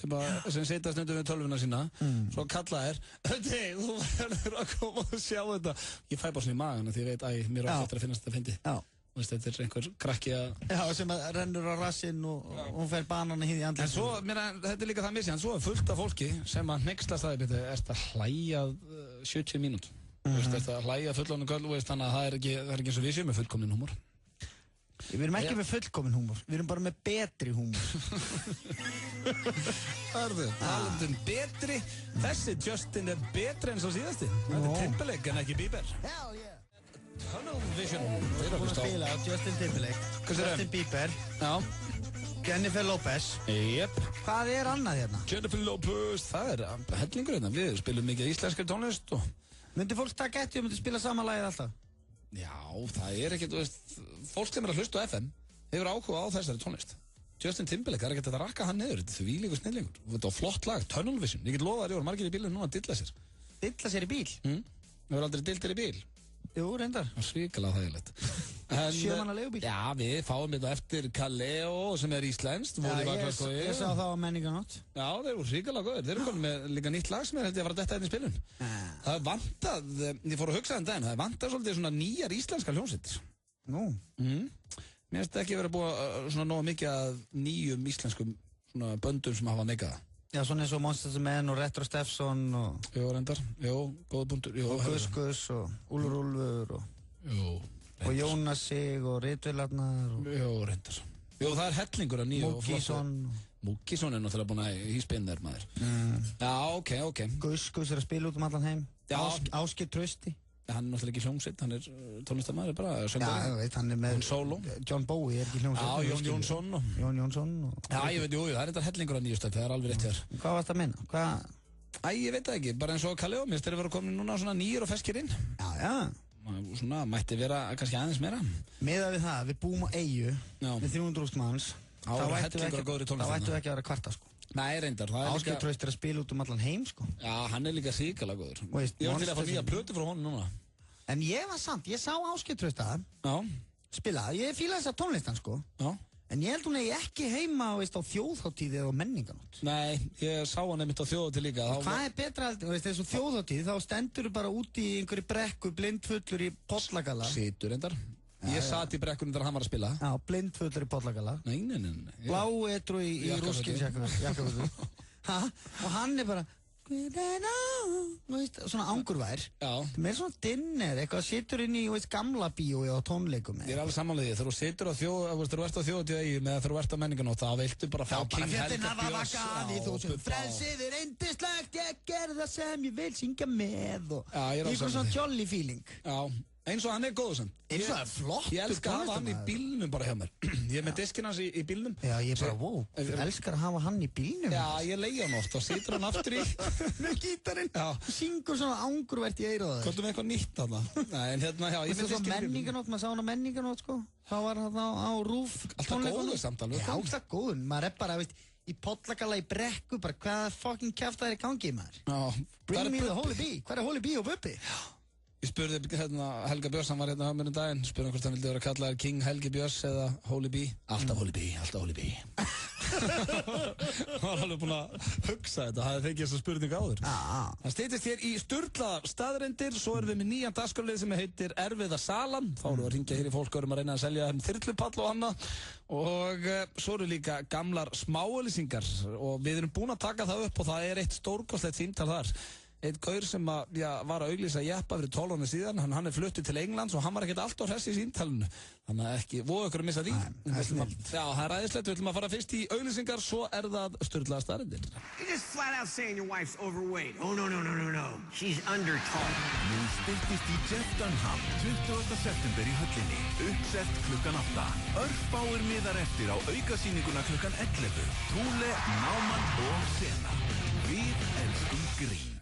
[SPEAKER 1] sem setja stundum við tölvuna sína svo kalla þú verður að koma og sjá þetta. Ég fæ bara svona í magan því ég veit að mér er ofta að finnast þetta fyndið. Þetta er einhver krakki
[SPEAKER 2] sem rennur á rassinn og fer banana hinn í andlið.
[SPEAKER 1] En svo, þetta er líka það misjans, svo er fullt af fólki sem að hneykslast það ertu að hlæja 70 mínút. Ertu að hlæja fullorðnu köll, þannig að það er ekki eins og við séum með fullkominn húmor.
[SPEAKER 2] Við erum ekki með fullkominn húmor, við erum bara með betri húmor.
[SPEAKER 1] Talandum betri, þessi Justin er betri en svo síðasti. Þetta er Timberlake en ekki Bieber. Tunnel Vision.
[SPEAKER 2] Við erum búin að spila á Justin Timberlake, Justin Bieber.
[SPEAKER 1] Já.
[SPEAKER 2] Jennifer Lopez.
[SPEAKER 1] Jep.
[SPEAKER 2] Hvað annað hérna?
[SPEAKER 1] Jennifer Lopez, það hellingur hérna. Við spilum mikið íslenskri tónlist og...
[SPEAKER 2] Myndi fólk taka eftir og myndi spila sama lagið alltaf?
[SPEAKER 1] Já, það ekkert, þú veist, fólk sem að hlusta á FM hefur áhuga á þessari tónlist. Justin Timberlake, það ekkert að rakka hann niður, þetta þvílíkur snillingur. Og þetta var flott lag, Tunnel Vision. Ég get lofa þér, ég var margir í bílunum núna að dilla sér.
[SPEAKER 2] Dilla sér í bíl?
[SPEAKER 1] Við vorum aldrei dildir í bíl.
[SPEAKER 2] Jú, reyndar.
[SPEAKER 1] Það var svíkala þægilegt.
[SPEAKER 2] 7 manna leigubíl.
[SPEAKER 1] Já, við fáum þetta eftir Kaleo sem íslenskt.
[SPEAKER 2] Ég sá það á Menningarnótt.
[SPEAKER 1] Já, þeir voru svíkala góðir. Þeir eru komin með líka nýtt lag sem held ég að fara detta inn í spilun. Það er vantað, ég fór að hugsa daginn, það er vantað svolítið svona nýjar íslenskar hljómsveitir.
[SPEAKER 2] Nú?
[SPEAKER 1] Mér finnst ekki verið að búa svona nóg mikið að nýjum íslenskum svona böndum sem hafa megað.
[SPEAKER 2] Já, svona eins og Monsters of Men og Retro Steffson og...
[SPEAKER 1] Jú, reyndar. Jú, góða búndur.
[SPEAKER 2] Og Gus og Úlfur Úlfur og...
[SPEAKER 1] Jú.
[SPEAKER 2] Og Jónas Sig og Ritvélarnar og...
[SPEAKER 1] Jú, reyndar. Jú, það er hellingur að nýju og flottu.
[SPEAKER 2] Múkísson.
[SPEAKER 1] Múkísson náttúrulega búin að hýspinn þér, maður. Já, ok.
[SPEAKER 2] Gus að spila út allan heim.
[SPEAKER 1] Já.
[SPEAKER 2] Ásgeir Trausti.
[SPEAKER 1] Hann náttúrulega ekki hljómsveit, hann tónlistarmaður, bara
[SPEAKER 2] söngvari. Já, ég veit, hann með...
[SPEAKER 1] Solo.
[SPEAKER 2] John Bowie ekki hljómsveit.
[SPEAKER 1] Já, Jón Jónsson. Já, ég veit, jú, það er þetta hellingur að nýjustöld, það er alveg rétt hér.
[SPEAKER 2] Hvað varst að minna?
[SPEAKER 1] Ég veit það ekki, bara eins og Kaleo, mér styrir að vera komin núna svona nýjir og ferskir inn.
[SPEAKER 2] Já.
[SPEAKER 1] Svona, mætti vera kannski aðeins meira.
[SPEAKER 2] Miðað við það, við búum á eyju með 300.000 manns. Þá ættum við ekki að vera kvarta, sko.
[SPEAKER 1] Nei, reyndar.
[SPEAKER 2] Ásgeir Trausti að spila út allan heim, sko.
[SPEAKER 1] Já, hann líka ríkala góður. Ég var til að fá nýja plötu frá honum núna.
[SPEAKER 2] En ég var samt, ég sá Ásgeir Trausti spila, ég fílaði þess að tónlistan, sko.
[SPEAKER 1] Já.
[SPEAKER 2] En ég held hún ekki heima á þjóðhátíð eða Menningarnótt.
[SPEAKER 1] Nei, ég sá hann einmitt á þjóðhátíð líka.
[SPEAKER 2] Hvað betra, þessu þjóðhátíð, þá stendur þú bara úti í einhverju brekku, blindfullur í pollagalla.
[SPEAKER 1] Situr reyndar. Ég sat í brekkunum þegar hann var að spila.
[SPEAKER 2] Já, blindfullur í pollagalla.
[SPEAKER 1] Nei.
[SPEAKER 2] Blá etru í rúskinsjakkafutu. Og hann bara... svona angurvær.
[SPEAKER 1] Já.
[SPEAKER 2] Með svona dinner, eitthvað situr inn í gamla bíói á tónleikum.
[SPEAKER 1] Ég er alveg samanlega því, þegar þú situr á þegar þú ert á þjóðhátíð með þegar þú ert á Menningarnótt, þá viltu bara fá King Helga Björns.
[SPEAKER 2] Frelsið er yndislegt, ég gerð það sem ég vil syngja með og
[SPEAKER 1] eitthvað
[SPEAKER 2] svona jolly feeling.
[SPEAKER 1] Já. Eins og hann góð sem.
[SPEAKER 2] Eins og það flott.
[SPEAKER 1] Ég elskar að hafa hann í bílnum bara hjá mér. Ég er með diskinn hans í bílnum.
[SPEAKER 2] Já, ég bara, wow, þú elskar að hafa hann í bílnum?
[SPEAKER 1] Já, ég leigi hann oft og situr hann aftur í.
[SPEAKER 2] Með gítarinn. Já. Syngur svona angurvært í eyrað.
[SPEAKER 1] Komdu með eitthvað nýtt þarna. Nei, en hérna, já, ég með diskinn í bílnum.
[SPEAKER 2] Menningarnótt, maður sá hann á Menningarnótt, sko. Það var hann á RÚV.
[SPEAKER 1] Alltaf góður samt alveg.
[SPEAKER 2] Já, alltaf góður. Maður bara, veist, í pollagalla í brekku, bara hvaða fucking kjafta er í gangi, maður?
[SPEAKER 1] Já.
[SPEAKER 2] Bring me the Holy Bee. Hvað er Holy Bee og Bubbi?
[SPEAKER 1] Ég spurði Helga Björns, hann var hérna á mér daginn, spurði hvort hann vildi vera kallaður King Helgi Björns eða Holy Bee. Alltaf Holy Bee, alltaf Holy Bee. Hann var alveg búinn að hugsa þetta, það fengið þessa spurning áður. Það styttist hér í sturlaðar staðreyndir, svo erum við með nýjan dagskrárlið sem heitir Erfiða salan. Þá erum við að ringja hér í fólk og erum að reyna að selja þyrlupall og annað. Og svo eru líka gamlar smáauglýsingar og við erum búin að taka það upp og það er eitt stórkostlegt símtal þar. Einn gaur sem var að auglýsa jeppa fyrir 12 ára síðan, hann er fluttið til Englands og hann var ekkert alltaf hress í síntalinu. Þannig að ekki, voru ykkur að missa því. Já, það er ræðislegt, við ætlum að fara fyrst í auglýsingar, svo er það sturlaðar staðreyndir.
[SPEAKER 9] You're just flat out saying your wife's overweight. Oh, no. She's undertall.
[SPEAKER 4] Nú styttist í Jeff Dunham, 20. september í höllinni. Uppselt klukkan 8. Örfáir miðar eftir á aukasýninguna klukkan 11. Túle, Náman og Sena. Við elskum grín.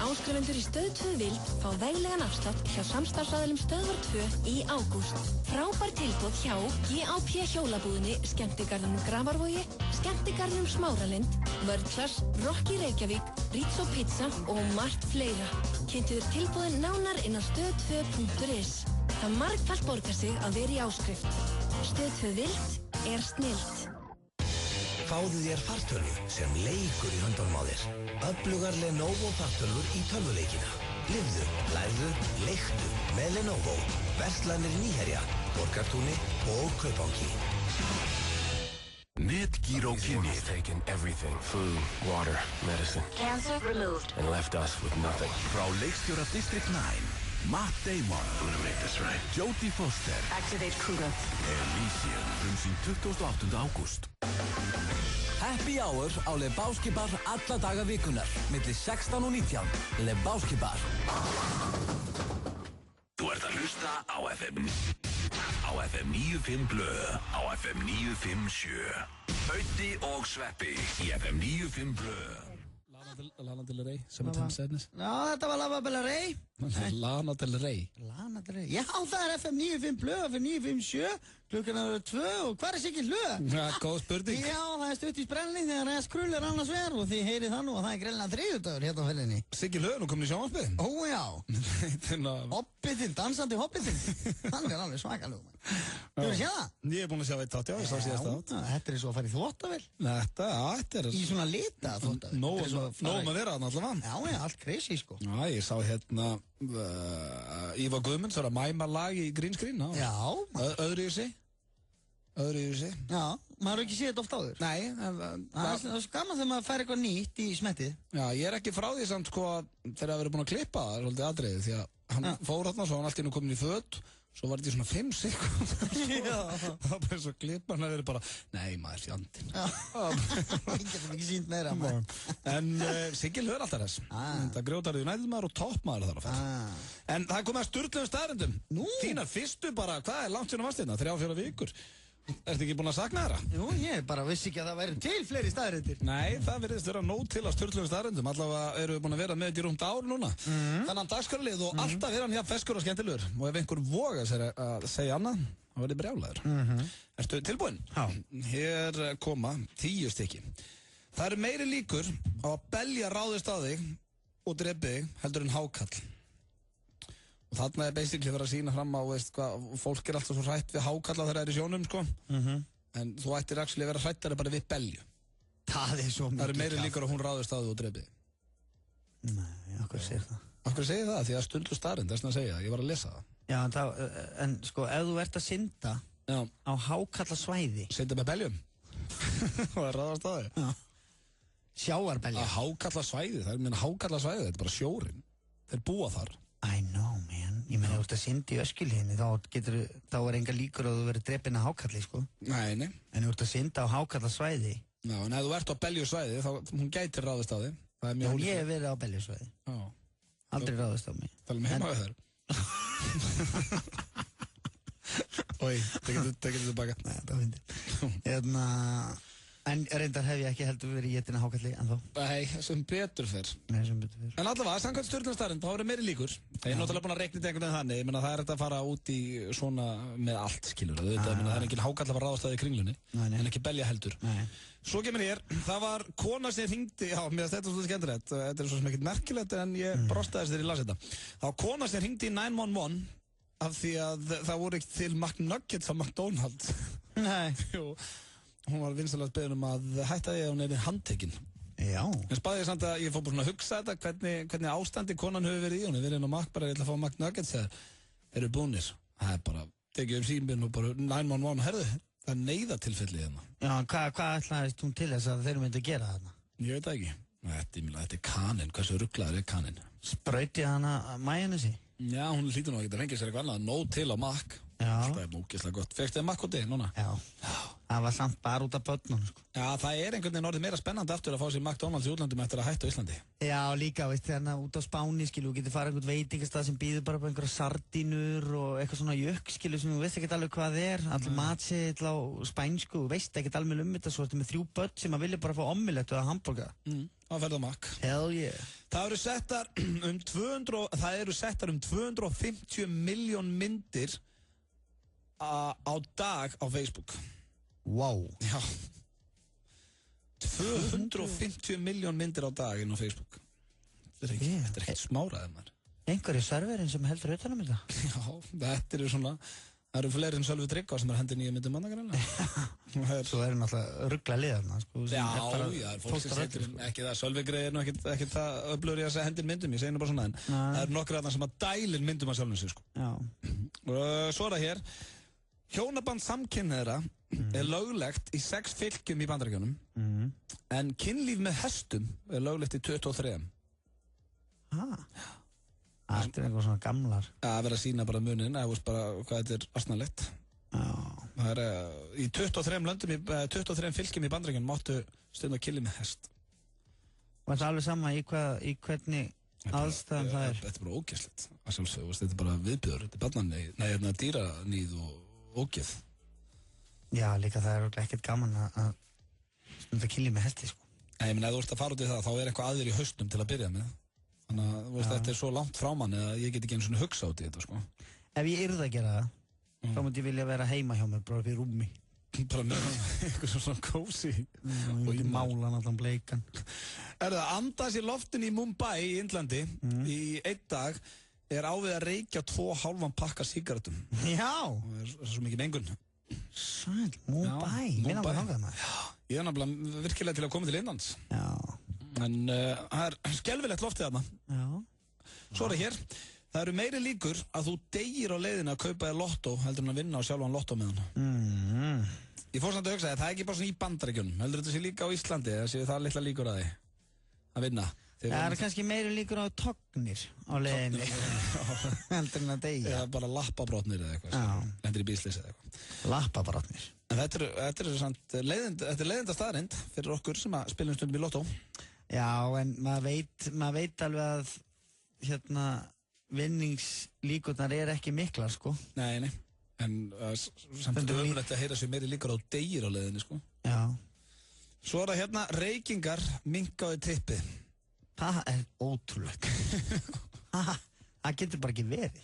[SPEAKER 10] Áskrifendur í Stöð 2 Vild fá veglegan afslátt hjá samstarfsaðilum Stöðvar 2 í ágúst. Frábær tilboð hjá GAP hjólabúðinni, Skemmtigarðinum Grafarvogi, Skemmtigarðinum Smáralind, Vörðklass, Rocky Reykjavík, Ritz og Pizza og margt fleira. Kynntu þér tilboðin nánar inn á stöð2.is. Það margfalt borgar sig að vera í áskrift. Stöð 2 Vild er snillt.
[SPEAKER 11] Fáðu þér fartölvu sem leikur í höndunum á þér. Öflugar Lenovo fartölvur í tölvuleikina. Lifðu, lærðu, leiktu með Lenovo. Verslanir Nýherja, Borgartúni og Kaupangi.
[SPEAKER 4] Netgyro Kynir.
[SPEAKER 7] He's taken everything. Food, water, medicine.
[SPEAKER 10] Cancer removed.
[SPEAKER 7] And left us with nothing.
[SPEAKER 4] Frá leikstjóra District 9. Matt Damon.
[SPEAKER 7] I'm gonna make this right.
[SPEAKER 4] Jodie Foster.
[SPEAKER 10] Activate Kuga.
[SPEAKER 4] Elysium. Frumsýnd 28. ágúst.
[SPEAKER 6] Happy Hour á Lebowski Bar alla daga vikunar, milli 16 og 19. Lebowski Bar.
[SPEAKER 4] Þú ert að hlusta á FM 95 blöð, á FM 957. Öddi og Sveppi í FM 95 Blö.
[SPEAKER 1] Lana Del Rey, Summertime Sadness.
[SPEAKER 2] Já, þetta var Lana Del Rey.
[SPEAKER 1] Lana Del Rey.
[SPEAKER 2] Lana Del Rey. Já, það er FM 95 Blö, FM 957, klukkan eru 2 og hvað er Siggi Hlö?
[SPEAKER 1] Já, góð spurning.
[SPEAKER 2] Já, það er stutt í sprelli þegar Krull er annars ver og þið heyrið það nú og það er greinlega þriðjudagur hérna á ferðinni.
[SPEAKER 1] Siggi Hlö, nú komin í sjónvarpið.
[SPEAKER 2] Ó, já. Hobbitinn, dansandi Hobbitinn. Hann er alveg svakalug. Þú hefur séð það?
[SPEAKER 1] Ég er búinn að sjá eitt þátt, já, ég sá síðast þátt.
[SPEAKER 2] Þetta er svo að fara í þvottavél.
[SPEAKER 1] Þetta er...
[SPEAKER 2] Í svona lita þvottavél.
[SPEAKER 1] Nóg að vera þarna allavega.
[SPEAKER 2] Já, allt crazy, sko.
[SPEAKER 1] Já, ég sá hérna Ívar Guðmunds var að mæma lag í green screen.
[SPEAKER 2] Já.
[SPEAKER 1] Öðru í sig.
[SPEAKER 2] Já, maður hefur ekki séð þetta oft áður.
[SPEAKER 1] Nei.
[SPEAKER 2] Það er svo gaman þegar maður fær eitthvað nýtt í smettið.
[SPEAKER 1] Já, ég er ekki frá því samt sko þegar að vera búinn að klippa það, svolítið atriðið, því að hann fór þarna, svo hann allt í nú komin í föt, svo var þetta í svona 5 sekúndur. Já. Það var bara eins og klippa, hann hefði verið bara, nei maður fjandinn. Já,
[SPEAKER 2] ég getum ekki sínt meira maður.
[SPEAKER 1] En Siggi Hlö er alltaf þess. Það grjótarið United maður og toppmaður þar á ferð. En það kom að sturglegum staðrendum. Þína fyrstu bara, hvað er langt síðan varst hérna? 3-4 vikur. Ertu ekki búinn að sakna þeirra?
[SPEAKER 2] Jú, ég bara vissi ekki að það væri til fleiri staðrendir.
[SPEAKER 1] Nei, það virðist vera nóg til að sturglegum staðrendum. Allavega eru við búin að vera með þetta í rúmt ár núna. Þannig að dagskrárlið og alltaf er hann hjá feskur og skemmtilegur. Og ef einhver voga sér að segja annað, þá verður brjálaður. Ertu tilbúinn?
[SPEAKER 2] Já.
[SPEAKER 1] Hér koma 10 stykki. Það eru meiri líkur á að belja ráðist á þig og drepi þig heldur en hákall. Og þarna er basically verið að sína fram á, veist hvað, fólk er alltaf svo hrætt við hákalla þegar það er í sjónum, sko. En þú ættir actually að vera hrættari bara við belju.
[SPEAKER 2] Það er svo mikið.
[SPEAKER 1] Það eru meiri líkur að hún ráðist á þig og drepi þig.
[SPEAKER 2] Nei, okkur segir það.
[SPEAKER 1] Okkur segir það, því að stundu starrend, þess að segja það, ég var að lesa það.
[SPEAKER 2] Já, en sko, ef þú ert að synda á hákalla svæði.
[SPEAKER 1] Synda með beljum. Og það ráðast á þig.
[SPEAKER 2] Já. Sjáarbelja.
[SPEAKER 1] Að hákalla svæði, það er meina hákalla svæði, þetta er bara sjórinn. Þeir búa þar.
[SPEAKER 2] I know, man. Ég meina, þú ert að synda í öskilíðinni, þá er enga líkur að þú verið drepinn að hákalli, sko.
[SPEAKER 1] Nei.
[SPEAKER 2] En þú ert að synda á hákalla svæði.
[SPEAKER 1] Já, en ef þú ert á beljusvæði, þá hún gætir ráðist á þig. Það er mjög
[SPEAKER 2] ólíklegt. Ég hef verið á beljusvæði.
[SPEAKER 1] Já.
[SPEAKER 2] Aldrei ráðist á mig.
[SPEAKER 1] Talum heimaðu þér. Oi, tekið þið baka.
[SPEAKER 2] Nei, það finnir. En reyndar hef ég ekki heldur verið í étina hákalli en þó.
[SPEAKER 1] Nei, sem betur fyrr. En allavega, samkvæmt sturglumstarrend, þá eru meiri líkur. Ég er náttúrulega búin að reikna þetta einhvern veginn þannig. Ég meina, það er þetta að fara út í svona með allt, skilur. Það er engin hákall að fara ráðast að í kringlunni. En ekki belja heldur. Svo kemur hér, það var kona sem hringdi, já, mér þetta er svolítið skemmtilegt. Þetta er svo sem ekkert merkilegt en ég brostaðist þegar ég las þetta. Það var kona sem hringdi í 911 af því að það voru ekki til McNuggets á McDonald's.
[SPEAKER 2] Nei.
[SPEAKER 1] Jú. Hún var vinsamlegast beðin að hætta því að hún er handtekinn.
[SPEAKER 2] Já.
[SPEAKER 1] En spáði ég samt að ég fór bara svona að hugsa þetta, hvernig ástandi konan hefur verið í. Hún hefur verið inn á Mac bara, ég ætla að fá McNuggets þegar eru búnir. Það er bara, tekið síminn og bara 911, herðu, það er neyðatilfelli hérna.
[SPEAKER 2] Já, hvað ætlaðist hún til þess að þeir myndi að gera þarna?
[SPEAKER 1] Ég veit það ekki. Þetta er kaninn, hversu rugglaður er kaninn?
[SPEAKER 2] Sprautið hana majónesi?
[SPEAKER 1] Já, hún hlýtur nú ekki að fengja sér eitthvað annað, nóg til á Mac.
[SPEAKER 2] Já.
[SPEAKER 1] Það er múkislega gott. Fekst þið Mac úti núna?
[SPEAKER 2] Já. Það var samt bara út af börnunum, sko.
[SPEAKER 1] Já, það er einhvern veginn orðið meira spennandi aftur að fá sér McDonald's í útlandum eftir að hætta á Íslandi.
[SPEAKER 2] Já, líka, veist, þarna út á Spáni, skilu, þú getur farið einhvern veitingastað sem býður bara einhverja sardínur og eitthvað svona jökk, skilu, sem þú veist ekkert alveg hvað er, allir matseðl á spænsku, þú veist ekkert alveg þetta, svo ertu með 3 börn sem að vilja bara fá omelett eða hamburger.
[SPEAKER 1] Það ferð á Mac.
[SPEAKER 2] Hell yeah.
[SPEAKER 1] Það eru settar um 250 milljón myndir á dag á Facebook.
[SPEAKER 2] Wow.
[SPEAKER 1] Já. 250 miljón myndir á dag inn á Facebook. Þetta er ekkert smáraðið maður.
[SPEAKER 2] Einhverju serverinn sem heldur utanum þetta?
[SPEAKER 1] Já, þetta eru svona, það eru fleiri en Sölvi Tryggva sem hendir 9 myndum mannagreinlega.
[SPEAKER 2] Svo eru náttúrulega ruggla liðarna, sko.
[SPEAKER 1] Já, fólk sem setur ekki það, Sölvi greið er nú ekki það öflugur í að segja hendir myndum, ég segi nú bara svona, en það eru nokkur aðna sem að dælin myndum að sjálfum sig, sko.
[SPEAKER 2] Já.
[SPEAKER 1] Svo er það hér. Hjónaband samkynhneigðra er löglegt í 6 fylkjum í Bandaríkjunum, en kynlíf með hestum er löglegt í 23.
[SPEAKER 2] Þetta er eitthvað svona gamlar.
[SPEAKER 1] Að vera að sína bara munin, eða veist bara hvað þetta er asnalegt. Það er í 23 löndum, 23 fylkjum í Bandaríkjunum máttu stundum að kynlíf með hest.
[SPEAKER 2] Og þetta er alveg sama í hvernig aðstæðan það er?
[SPEAKER 1] Þetta er bara ógeðslegt, að sjálfsögðu, þetta er bara viðbjóður, þetta er barnaníð, dýraníð og ógeð.
[SPEAKER 2] Já, líka það er ekkert gaman að Stundum það kynlíf með hesti, sko.
[SPEAKER 1] Nei, ég meina, ef þú ert að fara út í það, þá eitthvað aðrir í haustum til að byrja með. Þannig að, þú veist, þetta svo langt frá manni að ég get ekki einu svona hugsa út í þetta, sko.
[SPEAKER 2] Ef ég yrði að gera það, þá myndi ég vilja vera heima hjá mér, bara fyrir rúmi.
[SPEAKER 1] Bara með eitthvað svona kósi.
[SPEAKER 2] Og ég mála allan bleikan.
[SPEAKER 1] Það andast í loftin í Mumbai í Indlandi í einn dag ávið að reykja 2,5 pakka sígarettum.
[SPEAKER 2] Já!
[SPEAKER 1] Og svo mikið mengun.
[SPEAKER 2] Sæl, Mumbai, minna hvað þangað maður.
[SPEAKER 1] Já, ég nefnilega virkilega til að koma til Indlands.
[SPEAKER 2] Já.
[SPEAKER 1] En það skelfilegt loftið þarna.
[SPEAKER 2] Já.
[SPEAKER 1] Svo hér. Það eru meiri líkur að þú deyir á leiðinu að kaupa þér lottó heldur en að vinna á sjálfan lottó með hann. Ég fór samt að hugsa það er ekki bara svona í Bandaríkjunum. Heldur þetta sé líka á Íslandi eða séu það litla líkur að því að vinna?
[SPEAKER 2] Það eru kannski meiri líkur á tognir á leiðinu. Heldur en að deyja.
[SPEAKER 1] Eða bara lappabrotnir eða eitthvað. Lendir í bísleysi eða eitthvað.
[SPEAKER 2] Lappabrotnir.
[SPEAKER 1] En þetta er samt leiðinda staðarind fyrir okkur sem að spilum stundum í lottó.
[SPEAKER 2] Já, en maður veit alveg að vinningslíkurnar ekki miklar, sko.
[SPEAKER 1] Nei. En samt ömulegt að heyra sér meiri líkur á deyir á leiðinni, sko.
[SPEAKER 2] Já.
[SPEAKER 1] Svo það reykingar minnka á tippið.
[SPEAKER 2] Það er ótrúlegt. Það getur bara ekki verið.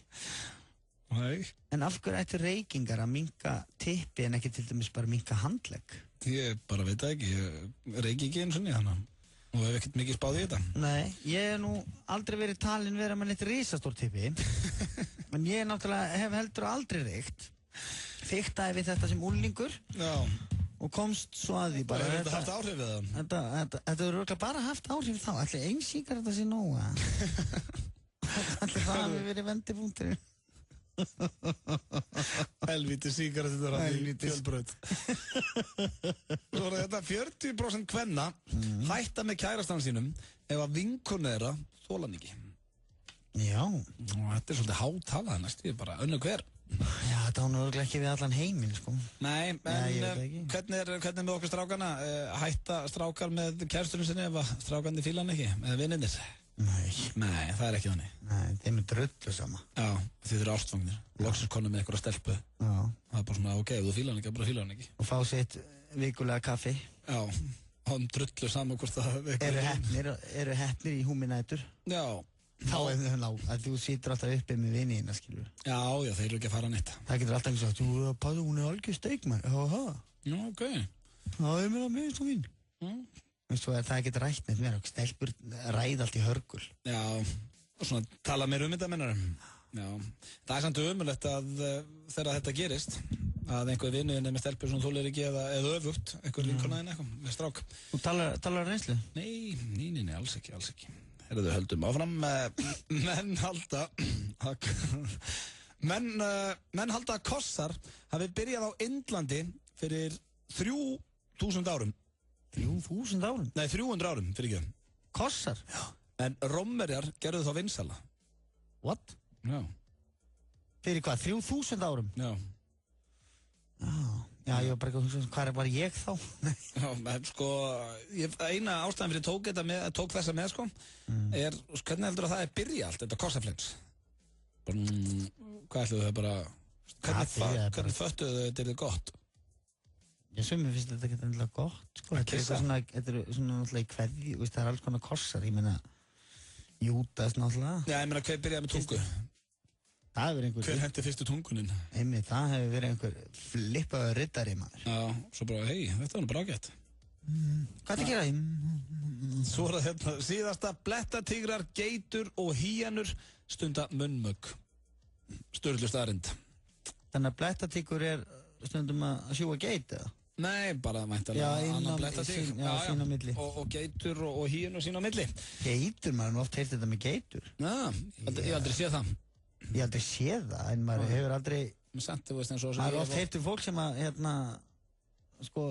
[SPEAKER 1] Nei.
[SPEAKER 2] En af hverju ættu reykingar að minnka tippið en ekki til dæmis bara minnka handlegg?
[SPEAKER 1] Ég bara veit það ekki. Ég reyki ekki einu sinni þannig. Og hef ekkert mikið spáð í þetta.
[SPEAKER 2] Nei, ég hef nú aldrei verið talin vera með neitt risastór tippi. En ég náttúrulega hef heldur aldrei reykt. Fiktaði við þetta sem úllingur.
[SPEAKER 1] Já.
[SPEAKER 2] Og komst svo að því bara.
[SPEAKER 1] Hefur þetta haft áhrif við það?
[SPEAKER 2] Þetta hefur örugglega bara haft áhrif þá. Ætli ein sígaretta sé nóg að. Ætli það hafi verið vendipunkturinn.
[SPEAKER 1] Helvíti sígarettur á því fjölbraut. Svo þetta 40% kvenna hætta með kærastan sínum ef að vinkonu þeirra þola hann ekki.
[SPEAKER 2] Já.
[SPEAKER 1] Og þetta er svolítið hátalað næst, ég er bara önnu hver.
[SPEAKER 2] Já, þetta án örugglega ekki við allan heiminn, sko.
[SPEAKER 1] Nei, en hvernig er með okkur strákana? Hætta strákar með kærastunum sinni ef að strákandi fíla hann ekki? Eða vinninir? Nei, það er ekki þannig.
[SPEAKER 2] Nei, þeim er drullu sama.
[SPEAKER 1] Já, þið eru ástfangnir. Loksins konum með eitthvað stelpu.
[SPEAKER 2] Já.
[SPEAKER 1] Það er bara svona, ok, ef þú fílar hann ekki, bara fílar hann ekki.
[SPEAKER 2] Og fá sitt vikulega kaffi.
[SPEAKER 1] Já, hann drullu saman hvort það...
[SPEAKER 2] Eru heppnir í húminætur?
[SPEAKER 1] Já.
[SPEAKER 2] Þá er það ná, að þú situr alltaf uppi með viniðina, skilur.
[SPEAKER 1] Já, þeir eru ekki að fara neitt.
[SPEAKER 2] Það getur alltaf ekki sagt, hún er algjör steikmann.
[SPEAKER 1] Já, ok.
[SPEAKER 2] Það er mér að minnst og mín. Svo það getur rætt neitt meira, stelpur ræð allt í hörgul. Já,
[SPEAKER 1] og svona tala meira þetta mennarum. Já, það er samt ömulegt að þegar þetta gerist, að einhver vinnuðin með stelpur sem þolir ekki eða öfugt, einhver vinkonaðin eitthvað, með strák.
[SPEAKER 2] Þú talar reynslu?
[SPEAKER 1] Nei, alls ekki. Herðu, höldum áfram. Menn halda að kossar hafi byrjað á Indlandi fyrir 3000 árum.
[SPEAKER 2] 3000 árum?
[SPEAKER 1] Nei, 300 árum, fyrir ekki.
[SPEAKER 2] Kossar?
[SPEAKER 1] Já. En Rómverjar gerðu þá vinsæla.
[SPEAKER 2] What?
[SPEAKER 1] Já.
[SPEAKER 2] Fyrir hvað, 3000 árum?
[SPEAKER 1] Já.
[SPEAKER 2] Já, ég var bara ekki að hugsa, hvað var ég þá?
[SPEAKER 1] Já, en sko, eina ástæðan fyrir tók þessa með, sko, er, hvernig heldur það byrja allt, þetta kossafleins? Hvað ætluðu þau bara, hvernig föttuðu þau þetta gott?
[SPEAKER 2] Já, svo mér finnst þetta ekki endilega gott, sko. Þetta er svona náttúrulega í kveðju, það er alls konar kossar, ég meina, Júdas náttúrulega.
[SPEAKER 1] Já, ég meina, hver byrjaði með tungu?
[SPEAKER 2] Það hefur einhver...
[SPEAKER 1] Hver hendi fyrstu tungunin?
[SPEAKER 2] Einmitt, það hefur verið einhver flippaður riddari, maður.
[SPEAKER 1] Já, svo bara, hei, þetta var nú bara ágætt.
[SPEAKER 2] Hvað er það að gera?
[SPEAKER 1] Svo er það hérna, síðasta blettatígrar, geitur og hýjanur stunda munnmögg. Sturlu staðarind.
[SPEAKER 2] Þannig að blettatígur er stundum að sjúga geit, eða? Nei,
[SPEAKER 1] bara væntanlega annan blettatíg.
[SPEAKER 2] Já, sín á milli.
[SPEAKER 1] Og geitur og hýjanur sín á milli.
[SPEAKER 2] Geitur, maður er oft heyrt þetta með geitur.
[SPEAKER 1] Já, ég aldrei séð það.
[SPEAKER 2] Ég aldrei séð það, en maður hefur aldrei... Maður er oft heyrt fólk sem að, sko,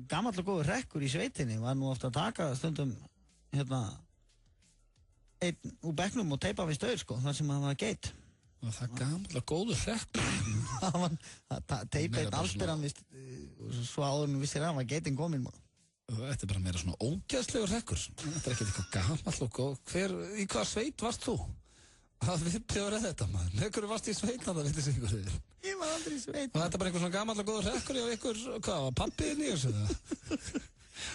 [SPEAKER 2] gamall og góður hrekkur í sveitinni var nú ofta að taka stundum, einn úr bekknum og teipa við staur, sko, þar sem það var geit.
[SPEAKER 1] Og það gamall og góður hrekkur?
[SPEAKER 2] Það teipa einn alberan, svo áður en vissir að var geitin komin, maður.
[SPEAKER 1] Þetta er bara meira svona ógæðslegur hrekkur. Þetta er ekkert eitthvað gamall og góð. Í hvað sveit varst þú? Hvað viðbjóður er þetta, maður? Lekkur varst í sveit, það veitir sig ykkur þér.
[SPEAKER 2] Ég var aldrei í sveit.
[SPEAKER 1] Og þetta er bara einhver svona gamall og góður hrekkur og ykkur, hvað, var pappiðin í þessu það?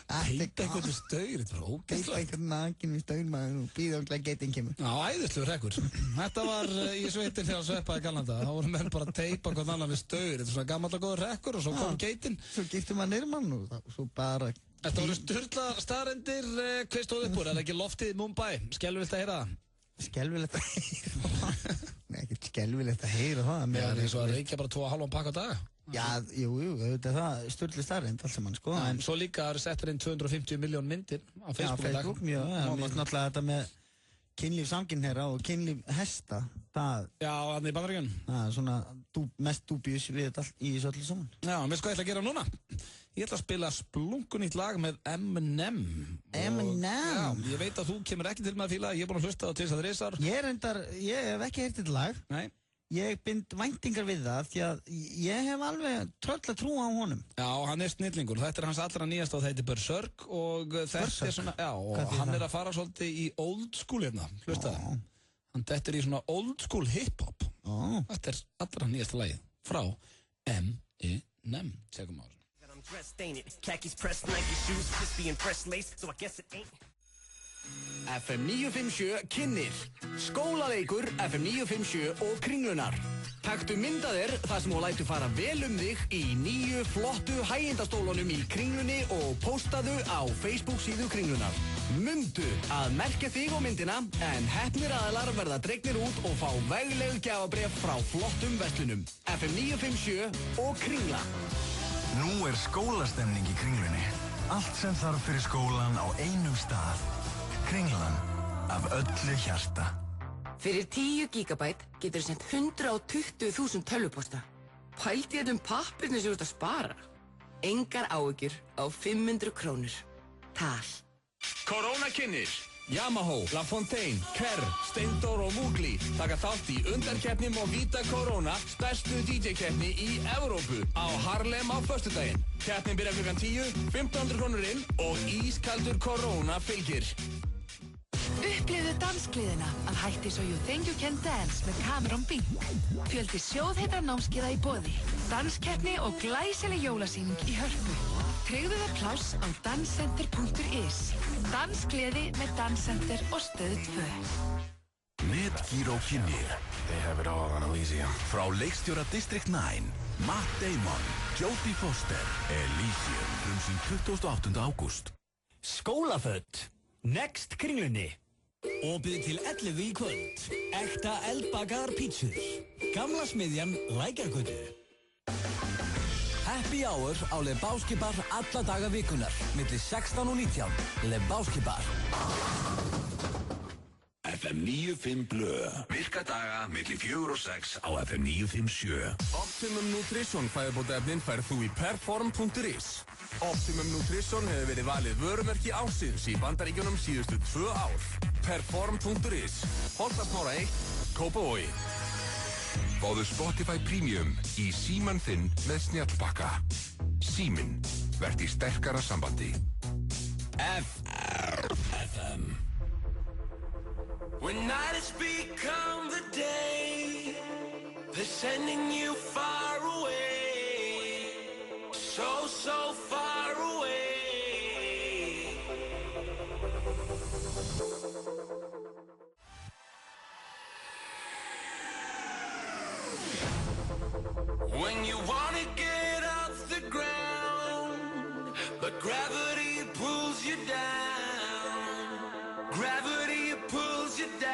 [SPEAKER 1] Heita einhvern staur, þetta var ógeðslegt.
[SPEAKER 2] Heita einhvern nakin við staur maður og býða um að geitin kemur.
[SPEAKER 1] Já, æðislegur hrekkur. Þetta var í sveitin þegar sveppaði Galanda. Þá voru menn bara að teipa hvern annan við staur. Þetta er svona gammallega góður hrekkur og svo kom geitin.
[SPEAKER 2] Svo gifti maður nýrmann og svo bara...
[SPEAKER 1] Þetta voru sturlar staðrendir, hver stóð upp úr? Er ekki loftið í Mumbai? Skelfilegt að heyra það?
[SPEAKER 2] Skelfilegt að heyra það? Nei, ekkert skelfilegt að heyra það.
[SPEAKER 1] Já, það er svo að reykja bara 2,5 pakka á dag.
[SPEAKER 2] Já, jú, þetta er það sturli staðrend allt saman, sko.
[SPEAKER 1] En svo líka það eru settur inn 250 miljón myndir á Facebook í dag.
[SPEAKER 2] Já, Facebook, mjög, náttúrulega þetta með kynlíf samkynhneigðra og kynlíf hesta, það...
[SPEAKER 1] Já, þannig í Bandaríkjunum. Það
[SPEAKER 2] er svona mest dúbjus við þetta í þessu öllu saman.
[SPEAKER 1] Já, veist hvað ég ætla að gera núna? Ég ætla að spila splunkunýtt lag með Eminem.
[SPEAKER 2] Já,
[SPEAKER 1] ég veit að þú kemur ekki til með að fíla, ég er búin að hlusta á til þess að reysar.
[SPEAKER 2] Ég hef ekki heyrt þetta lag.
[SPEAKER 1] Nei.
[SPEAKER 2] Ég bind væntingar við það því að ég hef alveg tröll að trúa á honum.
[SPEAKER 1] Já, hann er snillingur. Þetta er hans allra nýjast og þetta er Berserk og þetta er svona, já, og hann er að fara svolítið í old school hérna, hlusta það. Þetta er í svona old school hip-hop. Þetta er allra nýjasta lagið frá Eminem. Segum á þessu.
[SPEAKER 6] FM 957 kynnir skólaleikur FM 957 og Kringlunar. Taktu myndaðir þar sem þú lætur fara vel þig í nýju flottu hægindastólunum í Kringlunni og postaðu á Facebook síðu Kringlunar. Mundu að merkja þig og myndina en heppnir aðilar verða dregnir út og fá vegleg gjafabréf frá flottum verslunum. FM 957 og Kringla.
[SPEAKER 4] Nú er skólastemning í Kringlunni. Allt sem þarf fyrir skólan á einum stað. Kringlan, af öllu hjarta.
[SPEAKER 12] Fyrir 10 gigabæt getur þú sendt 120.000 tölvuposta. Pældi þetta pappirnir sem þú ert að spara. Engar áhyggjur á 500 krónur. Tal.
[SPEAKER 3] Corona kynnir. Yamaha, La Fontaine, Kerr, Steindór og Mugli taka þátt í undankeppni Movida Corona, stærstu DJ-keppni í Evrópu á Harlem á föstudaginn. Keppnin byrjar klukkan 10, 1500 krónur inn og ískaldur Corona fylgir.
[SPEAKER 13] Upplifðu dansgleðina að hætti svo You Think You Can Dance með Cameron Bink. Fjöldi sjóðheitra námskeiða í boði. Danskeppni og glæsileg jólasýning í Hörpu. Tryggðu þér pláss á danscenter.is. Dansgleði með Danscenter og Stöð 2.
[SPEAKER 4] Netgyro kynnir.
[SPEAKER 7] They have it all on Elysium.
[SPEAKER 4] Frá leikstjóra District 9, Matt Damon, Jodie Foster, Elysium, frumsýnd 28. ágúst.
[SPEAKER 6] Skólaföt. Next Kringlunni. Opið til 11 í kvöld. Ekta eldbakaðar pítsur. Gamla smiðjan Lækjargötu.
[SPEAKER 14] Happy Hour á Lebowski bar alla daga vikunar, milli 16 og 19. Lebowski bar.
[SPEAKER 4] FM 95 Blö. Virka daga milli 4 og 6 á FM 957.
[SPEAKER 7] Optimum Nutrition fæðubótaefnin færð þú í perform.is. Optimum Nutrition hefur verið valið vörumerki ársins í Bandaríkjunum síðustu 2 ár. Perform.is. Holtasmára 1, Kópavogi.
[SPEAKER 15] Fáðu Spotify Premium í síman þinn með snjallbakka. Síminn, verð í sterkara sambandi.
[SPEAKER 8] FM. When night has become the day, they're sending you far away, so far away. When you wanna get off the ground, but gravity pulls you down. Gravity pulls you down.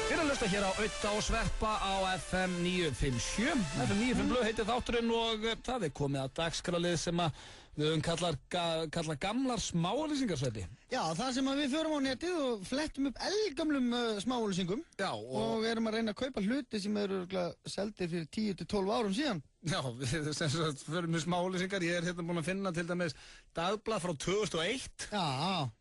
[SPEAKER 1] Við erum að hlusta hér á Auta og Sveppa á FM 957. FM 95 Blöð heitir þátturinn og það er komið að dagskrálið sem að við höfum kallað gamlar smáauglýsingar, Sveppi.
[SPEAKER 2] Já, það sem að við förum á netið og flettum upp eldgamlum smáauglýsingum.
[SPEAKER 1] Já,
[SPEAKER 2] og erum að reyna að kaupa hluti sem eru seldir fyrir 10 til 12 árum síðan.
[SPEAKER 1] Já, við sem sagt förum með smálýsingar. Ég hérna búinn að finna til dæmis dagblað frá 2001.
[SPEAKER 2] Já.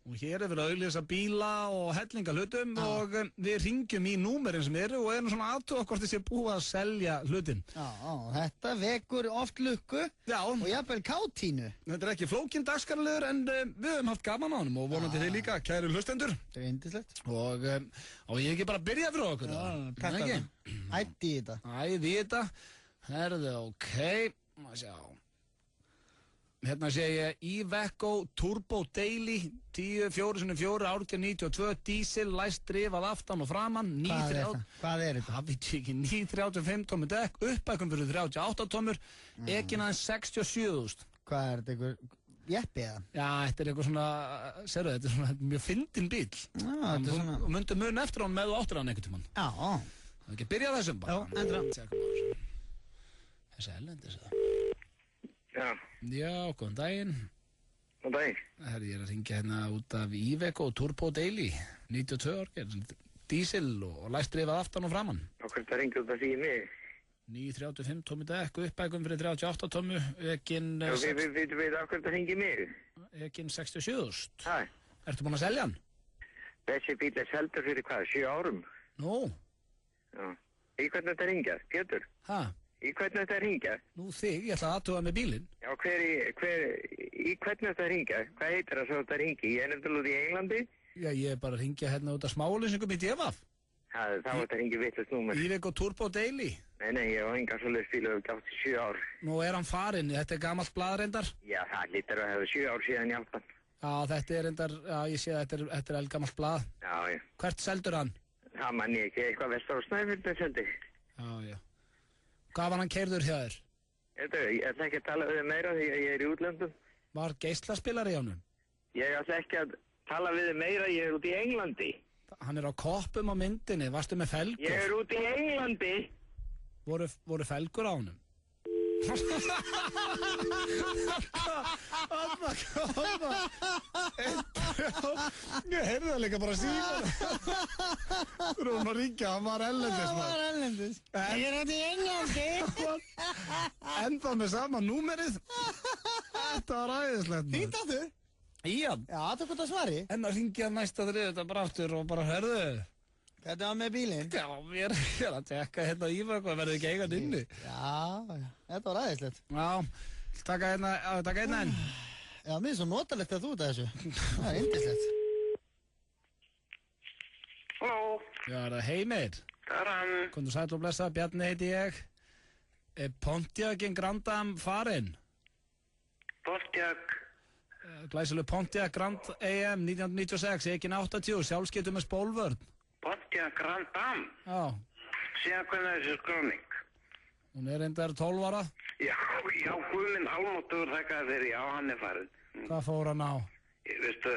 [SPEAKER 1] Og hér er verið að auglýsa bíla og hellinga hlutum og við ringjum í númerin sem eru og erum svona aðtúa hvort þessi búið að selja hlutin.
[SPEAKER 2] Já, þetta vekur oft lukku.
[SPEAKER 1] Já.
[SPEAKER 2] Og jafnvel kátínu.
[SPEAKER 1] Þetta er ekki flókinn dagskrárliður en við höfum haft gaman á honum og vonandi þið líka, kæru hlustendur.
[SPEAKER 2] Það er yndislegt.
[SPEAKER 1] Og ég ekki bara byrja fyrir okkur.
[SPEAKER 2] Já, takk fyrir. Ætti í þetta.
[SPEAKER 1] Æði í þetta. Herðu, ok, maður sjá. Hérna sé ég Iveco Turbo Daily 10-4x4 árgjör 92 diesel, læst drifað aftan og framan.
[SPEAKER 2] Hvað er þetta?
[SPEAKER 1] Það veit ég ekki, 935 tómur dekk, uppækum fyrir 38 tómur, ekinn aðeins 67.000.
[SPEAKER 2] Hvað er þetta, einhver jeppi eða?
[SPEAKER 1] Já, þetta er eitthvað svona, sérðu, þetta er svona mjög fyndin bíl. Já, þetta er svona. Og myndi mun eftir hann með þú áttir hann einhvern tímann.
[SPEAKER 2] Já.
[SPEAKER 1] Það er ekki að byrja þessum bara.
[SPEAKER 2] Já, endra.
[SPEAKER 1] Þessi ellendis það.
[SPEAKER 16] Já.
[SPEAKER 1] Já, góðan daginn.
[SPEAKER 16] Góðan daginn.
[SPEAKER 1] Herri, ég er að ringja hérna út af Iveco Turbo Daily, 92 árger, diesel og læst drifað aftan og framan.
[SPEAKER 16] Og hvert að ringja út af því mig?
[SPEAKER 1] 935 tómi dekk, uppækum fyrir 38 tómu, ekinn...
[SPEAKER 16] Við veit af hvert að ringja mig?
[SPEAKER 1] Ekinn 67.000.
[SPEAKER 16] Hæ?
[SPEAKER 1] Ertu búinn að selja hann?
[SPEAKER 16] Þessi bíl er seldur fyrir hvað, 7 árum?
[SPEAKER 1] Nú?
[SPEAKER 16] Já. Í hvernig þetta ringja, Pétur?
[SPEAKER 1] Hæ?
[SPEAKER 16] Í hvernig þetta ringja?
[SPEAKER 1] Nú þig, ég ætla að aðtuga með bílinn.
[SPEAKER 16] Já, í hvernig þetta ringja? Hvað heitir það svo þetta ringi? Ég er nefnilega út í Englandi?
[SPEAKER 1] Já, ég er bara að ringja hérna út af smálýsingum í Devaf.
[SPEAKER 16] Já, þá þetta ringi vittlust númer.
[SPEAKER 1] Iveco Turbo Daily.
[SPEAKER 16] Nei, ég hef enga svoleiðis bíl og hef gátt í 7 ár.
[SPEAKER 1] Nú er hann farinn, þetta er gamalt blaðreyndar.
[SPEAKER 16] Já, það lítur að hafa 7 ár síðan ég átt hann.
[SPEAKER 1] Já, þetta er reyndar, já, ég sé að þetta er eldgamalt blað.
[SPEAKER 16] Já, já.
[SPEAKER 1] Hvert seldur hann?
[SPEAKER 16] Það mann ég ekki, eitthvað vestar á Snæfellsnes seldi.
[SPEAKER 1] Já, já. Hvað var hann keyrður hjá þér?
[SPEAKER 16] Ég ætla ekki að tala við þig meira því að ég er í útlöndum.
[SPEAKER 1] Var geislaspilari í honum?
[SPEAKER 16] Ég ætla ekki að tala við þig meira, ég er út í Englandi.
[SPEAKER 1] Hann er á koppum á myndinni, varstu með felgur?
[SPEAKER 16] Ég er út í Englandi.
[SPEAKER 1] Voru felgur á honum? Ég heyrði það líka bara síðan. Þú erum að ringja, hann var ellendis.
[SPEAKER 2] Hann var ellendis. Ég er út í Englandi.
[SPEAKER 1] Enda með sama númerið. Þetta var æðislegt.
[SPEAKER 2] Hringdu aftur?
[SPEAKER 1] Ían.
[SPEAKER 2] Já, það er gott að svari.
[SPEAKER 1] En að ringja næsta þetta bara aftur og bara hörðu.
[SPEAKER 2] Þetta var með bílinn?
[SPEAKER 1] Já, ég er að tekka hérna í Iveco, verði ekki eigað inni.
[SPEAKER 2] Já, þetta var aðeinslegt.
[SPEAKER 1] Já, taka hérna enn.
[SPEAKER 2] Já, mér er svo notalegt að þú ert að þessu. Það er yndislegt.
[SPEAKER 16] Halló.
[SPEAKER 1] Já, er það Heimir?
[SPEAKER 16] Það er hann.
[SPEAKER 1] Komdu sæll og blessa, Bjarni heiti ég. Pontiacin Grand Am farinn?
[SPEAKER 16] Pontiac.
[SPEAKER 1] Glæsileg Pontiac Grand AM 1996, ekinn 80, sjálfskeytur með spólvörn.
[SPEAKER 16] Pontiac Grand Am?
[SPEAKER 1] Já.
[SPEAKER 16] Síðan hvernig er þessi skráning?
[SPEAKER 1] Hún er reyndar 12 ára.
[SPEAKER 16] Já, Guðminn Almáttugur þakkaði fyrir, já, hann er farinn.
[SPEAKER 1] Hvað fór hann á?
[SPEAKER 16] Veistu,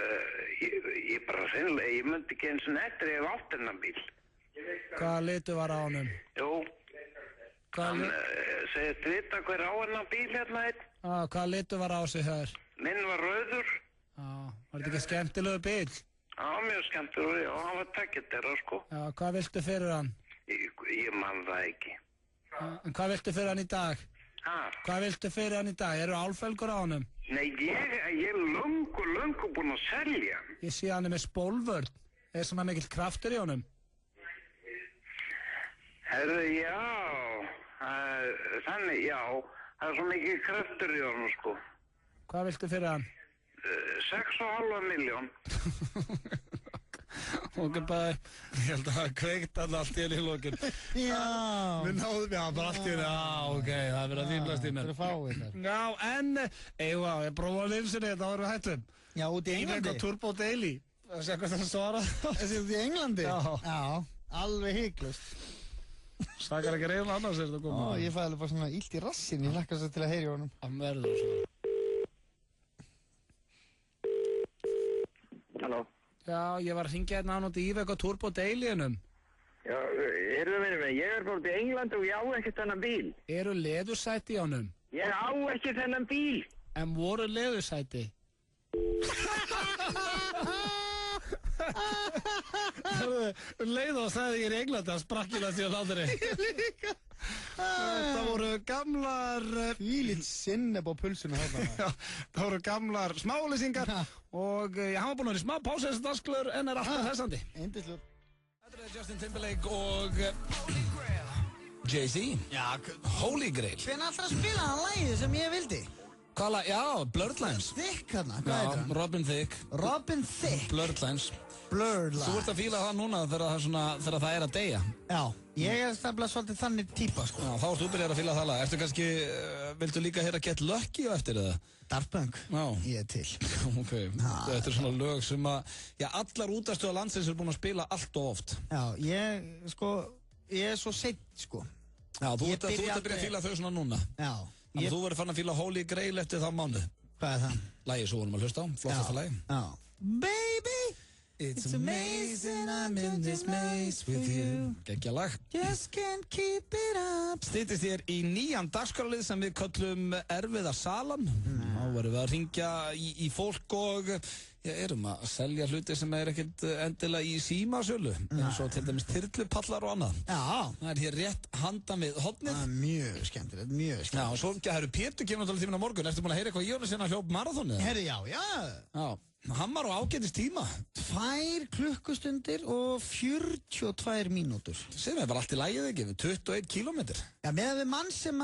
[SPEAKER 16] ég bara sennilega, ég myndi ekki eins og nettir ef átt hennar bíl.
[SPEAKER 1] Hvaða litu var á honum?
[SPEAKER 16] Jú, hann segist vita hver á hennar bíl hérna einn.
[SPEAKER 1] Hvaða litu var á sig hér?
[SPEAKER 16] Minn var rauður.
[SPEAKER 1] Var þetta ekki skemmtilegu bíl?
[SPEAKER 16] Já, mjög skemmtilegur, já, hann var takketera, sko.
[SPEAKER 1] Já, hvað viltu fyrir hann?
[SPEAKER 16] Ég man það ekki.
[SPEAKER 1] En hvað viltu fyrir hann í dag? Hvað viltu fyrir hann í dag? Eru álfelgur á honum?
[SPEAKER 16] Nei, ég er löngu búinn að selja.
[SPEAKER 1] Ég sé hann er með spólvörn. Er svona mikill kraftur í honum?
[SPEAKER 16] Herðu, já. Þannig, já. Það er svo mikill kraftur í honum, sko.
[SPEAKER 1] Hvað viltu fyrir hann?
[SPEAKER 16] 6,5 miljón.
[SPEAKER 1] Ok, bara, ég held að það kveikt allt í henni í lokin.
[SPEAKER 2] Já.
[SPEAKER 1] Við náðum, já, bara allt í henni, ok, það er verið að fýblast í mér.
[SPEAKER 2] Það er fáið þar.
[SPEAKER 1] Já, en, ég prófaði linsinni, þetta var við hættum.
[SPEAKER 2] Já, út í Englandi.
[SPEAKER 1] Iveco Turbo Daily. Það sé hvað það svara.
[SPEAKER 2] Þessi út í Englandi?
[SPEAKER 1] Já.
[SPEAKER 2] Alveg hygglust.
[SPEAKER 1] Sakar ekki reyna annars er þetta komið.
[SPEAKER 2] Ég fæði alveg bara svona illt í rassin, ég lakka svo til að heyri honum.
[SPEAKER 1] Það verður svo.
[SPEAKER 16] Halló.
[SPEAKER 1] Já, ég var að hringja hérna án út í Iveco Turbo Daily-unum.
[SPEAKER 16] Já, heyrðu mig, ég er bara út í Englandi og ég á ekkert þennan bíl.
[SPEAKER 1] Eru leðursæti í honum?
[SPEAKER 16] Ég á ekki þennan bíl.
[SPEAKER 1] En voru leðursæti? Leið og sagði ég í Englandi að sprakkina því að láta þér.
[SPEAKER 2] Ég líka.
[SPEAKER 1] Þetta voru gamlar...
[SPEAKER 2] Fílitt sinneb á pulsuna þarna.
[SPEAKER 1] Já, það voru gamlar smálýsingar og hann var búinn að vera í smá pásu þessi dagsklur en alltaf hressandi.
[SPEAKER 2] Eindislur.
[SPEAKER 1] Þetta Justin Timberlake og Jay-Z.
[SPEAKER 2] Já,
[SPEAKER 1] Holy Grail.
[SPEAKER 2] Hvernig alltaf að spila hann lagið sem ég vildi?
[SPEAKER 1] Hvað lag? Já, Blurred Lines.
[SPEAKER 2] Thicke hérna, hvað heitir hann?
[SPEAKER 1] Robin Thicke.
[SPEAKER 2] Robin Thicke.
[SPEAKER 1] Blurred Lines.
[SPEAKER 2] Blurred Lines.
[SPEAKER 1] Þú ert að fíla það núna þegar það er að deyja.
[SPEAKER 2] Já, ég stefnilega svolítið þannig típa, sko.
[SPEAKER 1] Já, þá ert þú byrjar að fíla það lag. Ertu kannski, viltu líka heyra Get Lucky á eftir það?
[SPEAKER 2] Daft Punk.
[SPEAKER 1] Já.
[SPEAKER 2] Ég til.
[SPEAKER 1] Ok, þetta er svona lög sem að, já, allar útastöða landsins eru búin að spila allt og oft.
[SPEAKER 2] Já, ég er svo seitt, sko.
[SPEAKER 1] Já, þú ert að byrja að fíla þau svona núna.
[SPEAKER 2] Já.
[SPEAKER 1] Þannig að þú verður fann að fíla Holy Grail eftir þá mánuð.
[SPEAKER 2] Hvað er það?
[SPEAKER 1] Lagið svo vorum að hlusta á, flottasta lagi.
[SPEAKER 2] Já. Baby, it's amazing I'm in this maze with you.
[SPEAKER 1] Gekkja lag.
[SPEAKER 2] Just can't keep it up.
[SPEAKER 1] Styttist þér í nýjan dagskrárlið sem við köllum erfiða salan. Þá verðum við að ringja í fólk og erum að selja hluti sem er ekkert endilega í símasölu. Eins og til dæmis þyrlupallar og annað.
[SPEAKER 2] Já. Það
[SPEAKER 1] er hér rétt handan við hornið.
[SPEAKER 2] Það er mjög skemmtilegt, mjög skemmtilegt.
[SPEAKER 1] Já, og svo herru Pétur kemur náttúrulega tíminn á morgun. Ertu búin að heyra eitthvað Jónas hérna hljóp marathónið?
[SPEAKER 2] Herri, já.
[SPEAKER 1] Já. Hann var á ágætis tíma.
[SPEAKER 2] 2 klukkustundir og 42 mínútur.
[SPEAKER 1] Sem er bara allt í lagið ekki, 21 kílómetr.
[SPEAKER 2] Já, með við mann sem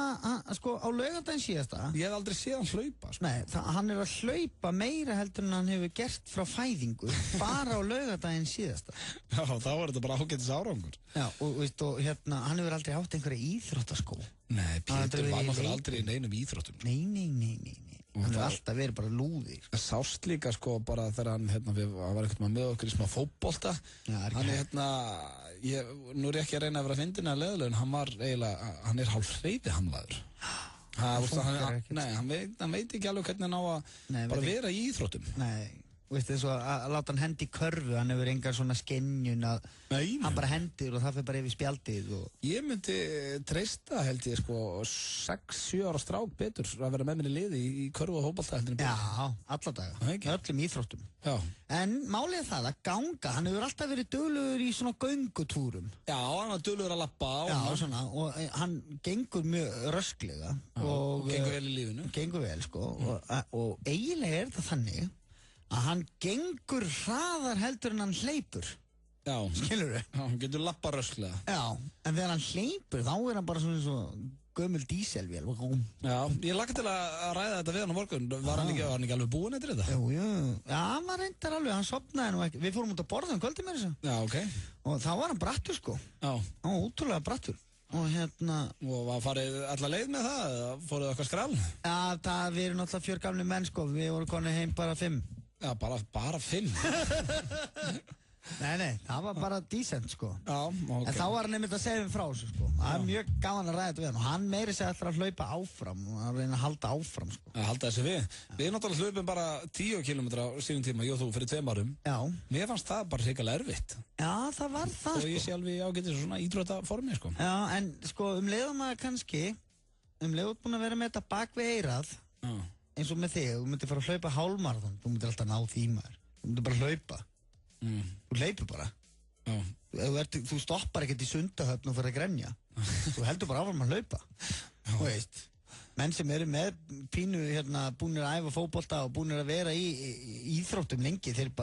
[SPEAKER 2] sko, á laugardaginn síðasta.
[SPEAKER 1] Ég hef aldrei séð hann hlaupa, sko.
[SPEAKER 2] Nei, hann er að hlaupa meira heldur en hann hefur gert frá fæðingu, bara á laugardaginn síðasta.
[SPEAKER 1] Já, þá er þetta bara ágætis árangur.
[SPEAKER 2] Já, og hérna, hann hefur aldrei átt einhverja íþróttaskó.
[SPEAKER 1] Nei, Pétur var náttúrulega aldrei í neinum íþróttum.
[SPEAKER 2] Nei. Hann hefur alltaf verið bara lúðir.
[SPEAKER 1] Það sást líka sko bara þegar hann var eitthvað með okkur í smá fótbolta. Hann er nú er ég ekki að reyna að vera að fyndina að leðulegum, hann er hálf hreyfihamlaður. Hann veit ekki alveg hvernig hann á að bara vera í íþróttum.
[SPEAKER 2] Nei. Veistu eins og að láta hann hendi í körfu, hann hefur engar svona skennjun að hann bara hendir og það fyrir bara yfir spjaldið
[SPEAKER 1] Ég myndi treysta held ég sko 6-7 ára strák betur að vera með minni liði í körfu og hópalta heldur en
[SPEAKER 2] Já, alla daga, öllum íþróttum.
[SPEAKER 1] Já.
[SPEAKER 2] En málið er það að ganga, hann hefur alltaf verið duglegur í svona göngutúrum.
[SPEAKER 1] Já, hann var duglegur að lappa á.
[SPEAKER 2] Já, svona, og hann gengur mjög rösklega. Og
[SPEAKER 1] gengur vel í lífinu.
[SPEAKER 2] Gengur vel, sko, og eiginlega er það þannig að hann gengur hraðar heldur en hann hleypur.
[SPEAKER 1] Já.
[SPEAKER 2] Skilurðu?
[SPEAKER 1] Já, hann getur lappa rösklega.
[SPEAKER 2] Já, en þegar hann hleypur þá er hann bara svona gömul díselvél.
[SPEAKER 1] Já, ég lagði til að ræða þetta við hann á morgun. Var hann ekki alveg búinn eftir þetta?
[SPEAKER 2] Jú. Já, hann var reyndar alveg, hann sofnaði nú ekki. Við fórum út að borða kvöldi með þessu.
[SPEAKER 1] Já, ok.
[SPEAKER 2] Og þá var hann brattur, sko.
[SPEAKER 1] Já.
[SPEAKER 2] Hann var útrúlega brattur. Og
[SPEAKER 1] var farið alla leið með það? Eða fóruð eitthvað skrall?
[SPEAKER 2] Já, við erum náttúrulega 4 gamli menn, sko. Við vorum konið heim bara 5.
[SPEAKER 1] Já, bara 5?
[SPEAKER 2] Nei, það var bara decent, sko.
[SPEAKER 1] Já, ok.
[SPEAKER 2] En þá var hann einmitt að segja frá þessu, sko. Það er mjög gaman að ræða þetta við hann. Og hann meiri segja alltaf að hlaupa áfram og hann reyna að halda áfram, sko.
[SPEAKER 1] Að halda þessi við. Við náttúrulega hlaupum bara 10 kilometra á sínum tíma, ég og þú, fyrir 2 árum.
[SPEAKER 2] Já.
[SPEAKER 1] Mér fannst það bara hrikalega erfitt.
[SPEAKER 2] Já, það var það, sko.
[SPEAKER 1] Og ég sé alveg ágætis svona íþróttaformi, sko.
[SPEAKER 2] Já, en sko, leiðum að kannski, leiðum búin að vera með þetta bak við eirað, eins og með þig, þú myndir fara að hlaupa hálfmaraþon, þú myndir alltaf ná því maður. Þú myndir bara hlaupa. Þú hleypur bara. Þú stoppar ekkert í Sundahöfn og fyrir að grenja. Þú heldur bara áfram að hlaupa. Þú veist, menn sem eru með pínu búnir að æfa fótbolta og búnir að vera í íþróttum lengi, þeir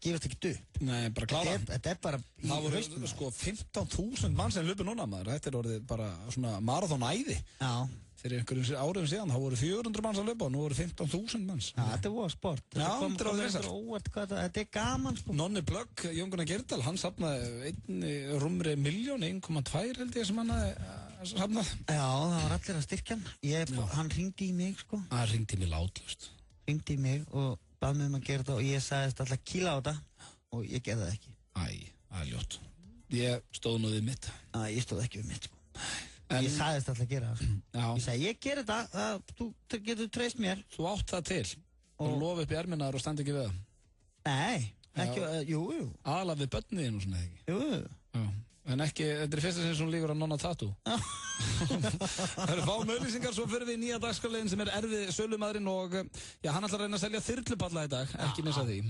[SPEAKER 2] gefast ekkert upp.
[SPEAKER 1] Nei, bara klára.
[SPEAKER 2] Þetta er bara í
[SPEAKER 1] haustum. Það voru sko 15.000 mann sem hlaupa núna, maður. Þetta er orðið bara svona marathonæði.
[SPEAKER 2] Já.
[SPEAKER 1] Fyrir einhverjum árum síðan, þá voru 400 manns að hlaupa og nú voru 15.000 manns.
[SPEAKER 2] Já, þetta er voða sport.
[SPEAKER 1] Já, þetta er alveg
[SPEAKER 2] þessar. Þetta er gaman, sko.
[SPEAKER 1] Nonni Plögg, Jón Gunnar Gerdal, hann safnaði rúmri 1.200.000 held ég sem hann safnað.
[SPEAKER 2] Já, það var allir að styrkja hann. Hann hringdi í mig, sko.
[SPEAKER 1] Hann hringdi í mig látlust.
[SPEAKER 2] Hringdi í mig og bað mig að gera þetta og ég sagðist alltaf að kýla á þetta og ég gerði það ekki.
[SPEAKER 1] Það er ljótt. Ég stóð nú við mitt.
[SPEAKER 2] Ég stóð ekki við mitt, sko. Ég sagðist alltaf að gera það. Ég sagði, ég ger þetta, þú getur treyst mér.
[SPEAKER 1] Þú átt það til. Og lofa upp í erminnar og standa ekki við það.
[SPEAKER 2] Nei, ekki, jú.
[SPEAKER 1] Aðalega við börniðin og svona, ekki?
[SPEAKER 2] Jú.
[SPEAKER 1] En ekki, þetta er fyrsta sem hún líkur að nonna tattoo. Það eru fáum auðlýsingar, svo fyrir við í nýja dagskrárliðin sem er erfið sölumadurinn og hann ætlar að reyna að selja þyrlupalla í dag, ekki missa því.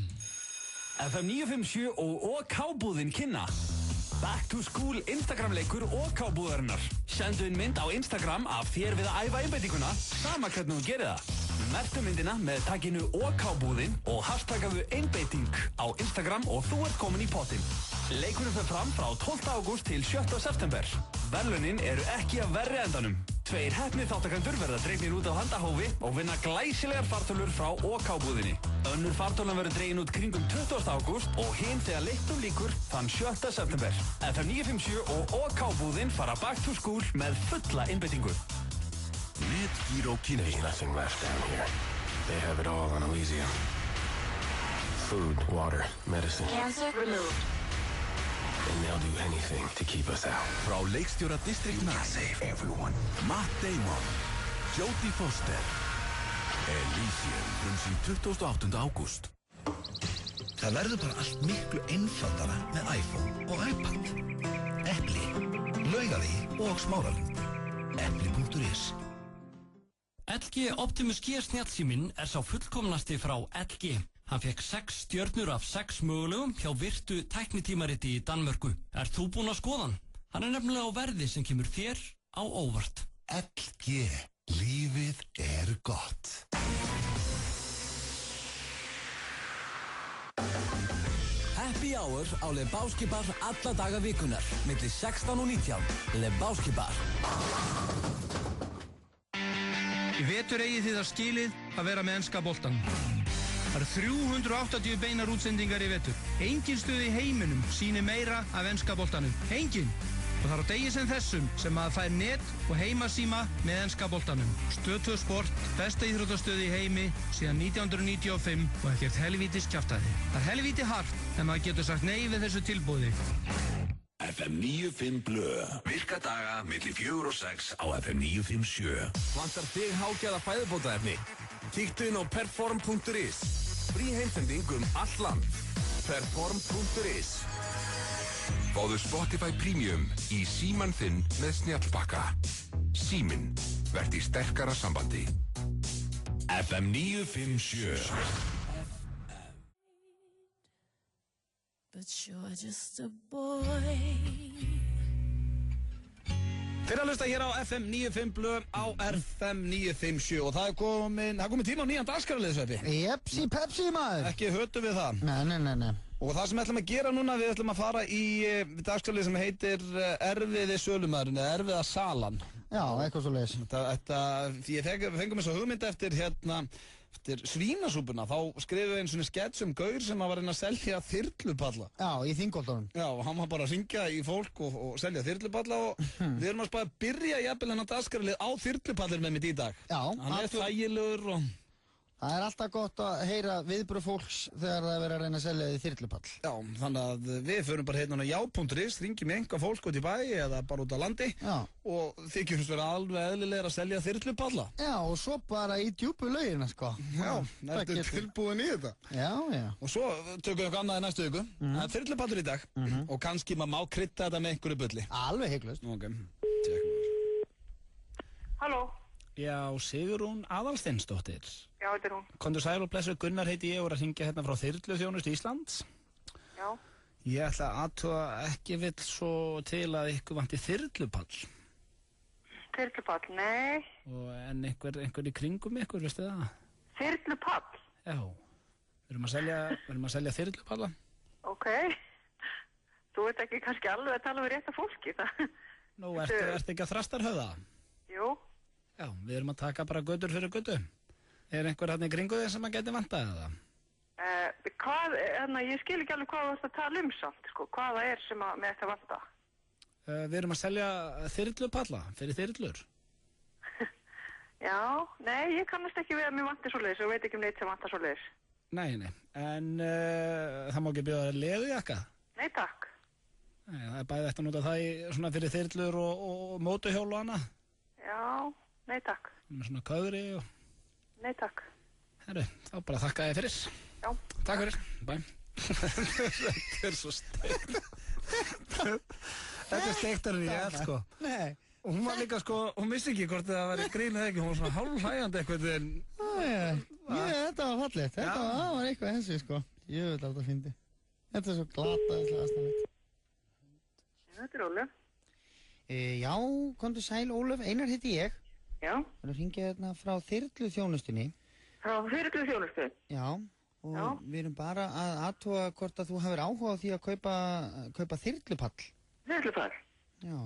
[SPEAKER 3] FM 957 og K-búðin kynna Back to School Instagram-leikur OK-búðarinnar. Sendu inn mynd á Instagram af þér við að æfa einbeitinguna, sama hvernig þú gerir það. Merktu myndina með tagginu OK-búðin og hashtaggaðu einbeiting á Instagram og þú ert komin í pottinn. Leikurinn fer fram frá 12. ágúst til 7. september. Verðlaunin eru ekki af verri endanum. 2 heppnir þáttakendur verða dregnir út á handahófi og vinna glæsilegar fartölur frá OK-búðinni. Önnur fartölan verður dregin út kringum 20. ágúst og hinn þegar leiknum lýkur þann 7. september. FM 957 og OK-búðin fara Back to School með fulla einbeitingu.
[SPEAKER 15] Netgyro Kynni.
[SPEAKER 5] There's nothing left down here. They have it all on Elysium. Food, water, medicine.
[SPEAKER 10] Cancer removed.
[SPEAKER 5] And they'll do anything to keep us out.
[SPEAKER 4] Frá leikstjóra District 9.
[SPEAKER 5] Save everyone.
[SPEAKER 4] Matt Damon, Jodie Foster, Elysium, frumsýnd 28. ágúst.
[SPEAKER 11] Það verður bara allt miklu einfaldara með iPhone og iPad. Epli, Laugavegi og Smáralind. Epli.is.
[SPEAKER 17] LG Optimus G snjallsíminn sá fullkomnasti frá LG. Hann fekk 6 stjörnur af 6 mögulegum hjá virtu tæknitímariti í Danmörku. Þú búinn að skoða hann? Hann nefnilega á verði sem kemur þér á óvart.
[SPEAKER 11] LG. Lífið gott.
[SPEAKER 14] Happy Hour á Lebowski Bar alla daga vikunar, milli 16 og 19. Lebowski Bar.
[SPEAKER 18] Í vetur eigið þið það skilið að vera með enska boltan. Það eru 380 beinar útsendingar í vetur. Engin stöð í heiminum sýnir meira af enska boltanum. Engin! Og það er á degi sem þessum sem maður fær net og heimasíma með enska boltanum. Stöð 2 Sport, besta íþróttastöð í heimi síðan 1995 og ekkert helvítis kjaftaði. Það er helvíti hart en maður getur sagt nei við þessu tilboði.
[SPEAKER 4] FM 95 Blö. Virka daga milli 4 og 6 á FM 957.
[SPEAKER 7] Vantar þig hágæða fæðubótaefni? Kíktu inn á perform.is. Frí heimsending all land. Perform.is.
[SPEAKER 15] Fáðu Spotify Premium í síman þinn með snjallbakka. Síminn, verð í sterkara sambandi.
[SPEAKER 4] FM 957.
[SPEAKER 19] But you're just a boy.
[SPEAKER 1] Fyrir að hlusta hér á FM 95 Blö á FM 957 og það er komin tíma á nýjan dagskrárliðsveppi.
[SPEAKER 2] Jepsi pepsi maður.
[SPEAKER 1] Ekki hötum við það.
[SPEAKER 2] Nei.
[SPEAKER 1] Og það sem við ætlum að gera núna, við ætlum að fara í dagskrárlið sem heitir Erfiði sölumaðurinn eða Erfiða salan.
[SPEAKER 2] Já, eitthvað svo leiðis.
[SPEAKER 1] Ég fengum þess að hugmynda eftir svínasúpuna, þá skrifum við einu svona skets gaur sem var að reyna að selja þyrlupalla.
[SPEAKER 2] Já, í Þingoltunum.
[SPEAKER 1] Já, hann var bara að ringja í fólk og selja þyrlupalla og við erum að byrja jafnvel hennar dagskrárlið á þyrlupallir með mitt í dag.
[SPEAKER 2] Já.
[SPEAKER 1] Hann er þægilegur og...
[SPEAKER 2] Það er alltaf gott að heyra viðbrögð fólks þegar það verið að reyna að selja því þyrlupall.
[SPEAKER 1] Já, þannig að við förum bara hérna á já.is, ringjum enga fólk út í bæ eða bara út á landi og þykjum vera alveg eðlilega að selja þyrlupalla.
[SPEAKER 2] Já, og svo bara í djúpu laugina, sko.
[SPEAKER 1] Já, þetta er tilbúin í þetta.
[SPEAKER 2] Já.
[SPEAKER 1] Og svo tökum við eitthvað annað í næstu viku. Það er þyrlupallur í dag og kannski maður má krydda þetta með einhverju bulli.
[SPEAKER 2] Alveg hygglust.
[SPEAKER 1] Ok,
[SPEAKER 20] Halló.
[SPEAKER 1] Já, Sigrún Aðalsteinsdóttir.
[SPEAKER 20] Já, þetta er hún.
[SPEAKER 1] Komdu sæl og blessu, Gunnar heiti ég og er að hringja hérna frá Þyrluþjónustu Íslands.
[SPEAKER 20] Já.
[SPEAKER 1] Ég ætla að athuga ekki vill svo til að ykkur vanti þyrlupall.
[SPEAKER 20] Þyrlupall, nei.
[SPEAKER 1] En einhver í kringum ykkur, veistu það?
[SPEAKER 20] Þyrlupall?
[SPEAKER 1] Já. Við erum að selja þyrlupalla.
[SPEAKER 20] Ok. Þú ert ekki kannski alveg að tala við rétta fólki, það.
[SPEAKER 1] Nú, ertu ekki að Þrastarhöfða?
[SPEAKER 20] Jú.
[SPEAKER 1] Já, við erum að taka bara götur fyrir götu. Er einhver hann í kringu þig sem að geti vantað það?
[SPEAKER 20] Ég skil ekki alveg hvað þú ert að tala samt, sko. Hvað það er sem með þetta vanta?
[SPEAKER 1] Við erum að selja þyrlupalla fyrir þyrlur.
[SPEAKER 20] Já, nei, ég kannast ekki við að mér vanti svoleiðis og veit ekki neitt sem vantar svoleiðis.
[SPEAKER 1] Nei, en það má ekki bjóða leðujakka?
[SPEAKER 20] Nei, takk.
[SPEAKER 1] Nei, það er bæði eftir að nota það svona fyrir þyrlur og mótuhjól og annað.
[SPEAKER 20] Já, nei, takk.
[SPEAKER 1] Með svona köðri og...
[SPEAKER 20] Nei, takk.
[SPEAKER 1] Herru, þá bara þakka þér fyrir.
[SPEAKER 20] Já.
[SPEAKER 1] Takk fyrir, bæ. Þetta er svo steikt. Þetta er steiktar en ég held, sko.
[SPEAKER 2] Nei.
[SPEAKER 1] Og hún var líka, sko, hún vissi ekki hvort það væri grín eða ekki, hún var svona hálfhlægjandi eitthvað en...
[SPEAKER 2] Þetta var fallegt, þetta var eitthvað hensi, sko. Ég veit að þetta fyndi. Þetta er svo glata,
[SPEAKER 20] Þetta er Ólöf.
[SPEAKER 2] Já, komdu sæl Ólöf, Einar heiti ég.
[SPEAKER 20] Já.
[SPEAKER 2] Það er hringið hérna frá þyrluþjónustunni.
[SPEAKER 20] Frá þyrluþjónustu?
[SPEAKER 2] Já, og við erum bara að athuga hvort að þú hafir áhuga á því að kaupa þyrlupall.
[SPEAKER 20] Þyrlupall?
[SPEAKER 2] Já.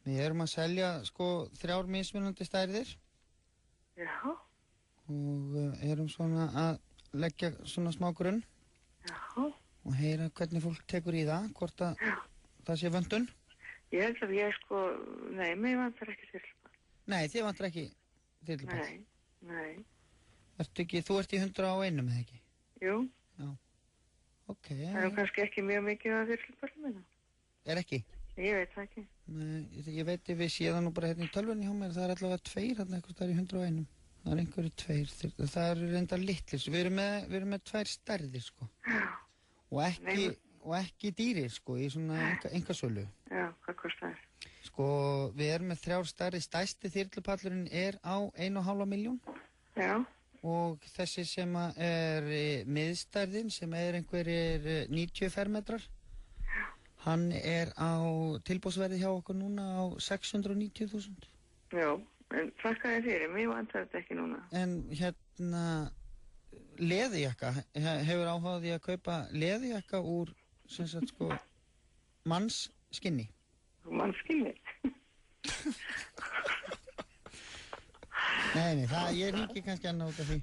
[SPEAKER 2] Við erum að selja, sko, 3 mismunandi stærðir.
[SPEAKER 20] Já.
[SPEAKER 2] Og erum svona að leggja svona smá grunn.
[SPEAKER 20] Já.
[SPEAKER 2] Og heyra hvernig fólk tekur í það, hvort að það sé vöndun.
[SPEAKER 20] Ég held að ég sko, nei, mér vantar ekki þyrlupall.
[SPEAKER 2] Nei, þið vantar ekki þyrlupall.
[SPEAKER 20] Nei.
[SPEAKER 2] Þú ert í 101, eða ekki?
[SPEAKER 20] Jú.
[SPEAKER 2] Já. Ok.
[SPEAKER 20] Það er kannski ekki mjög mikið að þyrlupalli minna.
[SPEAKER 2] Er ekki?
[SPEAKER 20] Ég veit það ekki.
[SPEAKER 2] Nei, ég veit ef við séðan nú bara hérna í tölvunni hjá mér, það er allavega 2 hérna eitthvað þar í 101. Það er einhverju 2, það eru reyndar litlir, við erum með 2 stærðir, sko. Og ekki dýrir, sko, í svona einkasölu.
[SPEAKER 20] Já, hvað kostar það?
[SPEAKER 2] Sko, við erum með 3 stærri, stærsti þyrlupallurinn er á 1,5 milljón.
[SPEAKER 20] Já.
[SPEAKER 2] Og þessi sem er miðstærðin, sem er einhverjir 90 fermetrar, hann er á tilboðsverði hjá okkur núna á 690.000.
[SPEAKER 20] Já, en þakka þér fyrir, mér vantar þetta ekki núna.
[SPEAKER 2] En hérna, leðurjakka, hefur áhugað því að kaupa leðurjakka úr, sem sagt sko, mannsskinni.
[SPEAKER 20] Mannsskinni?
[SPEAKER 2] Nei, ég ringi kannski annað út af því.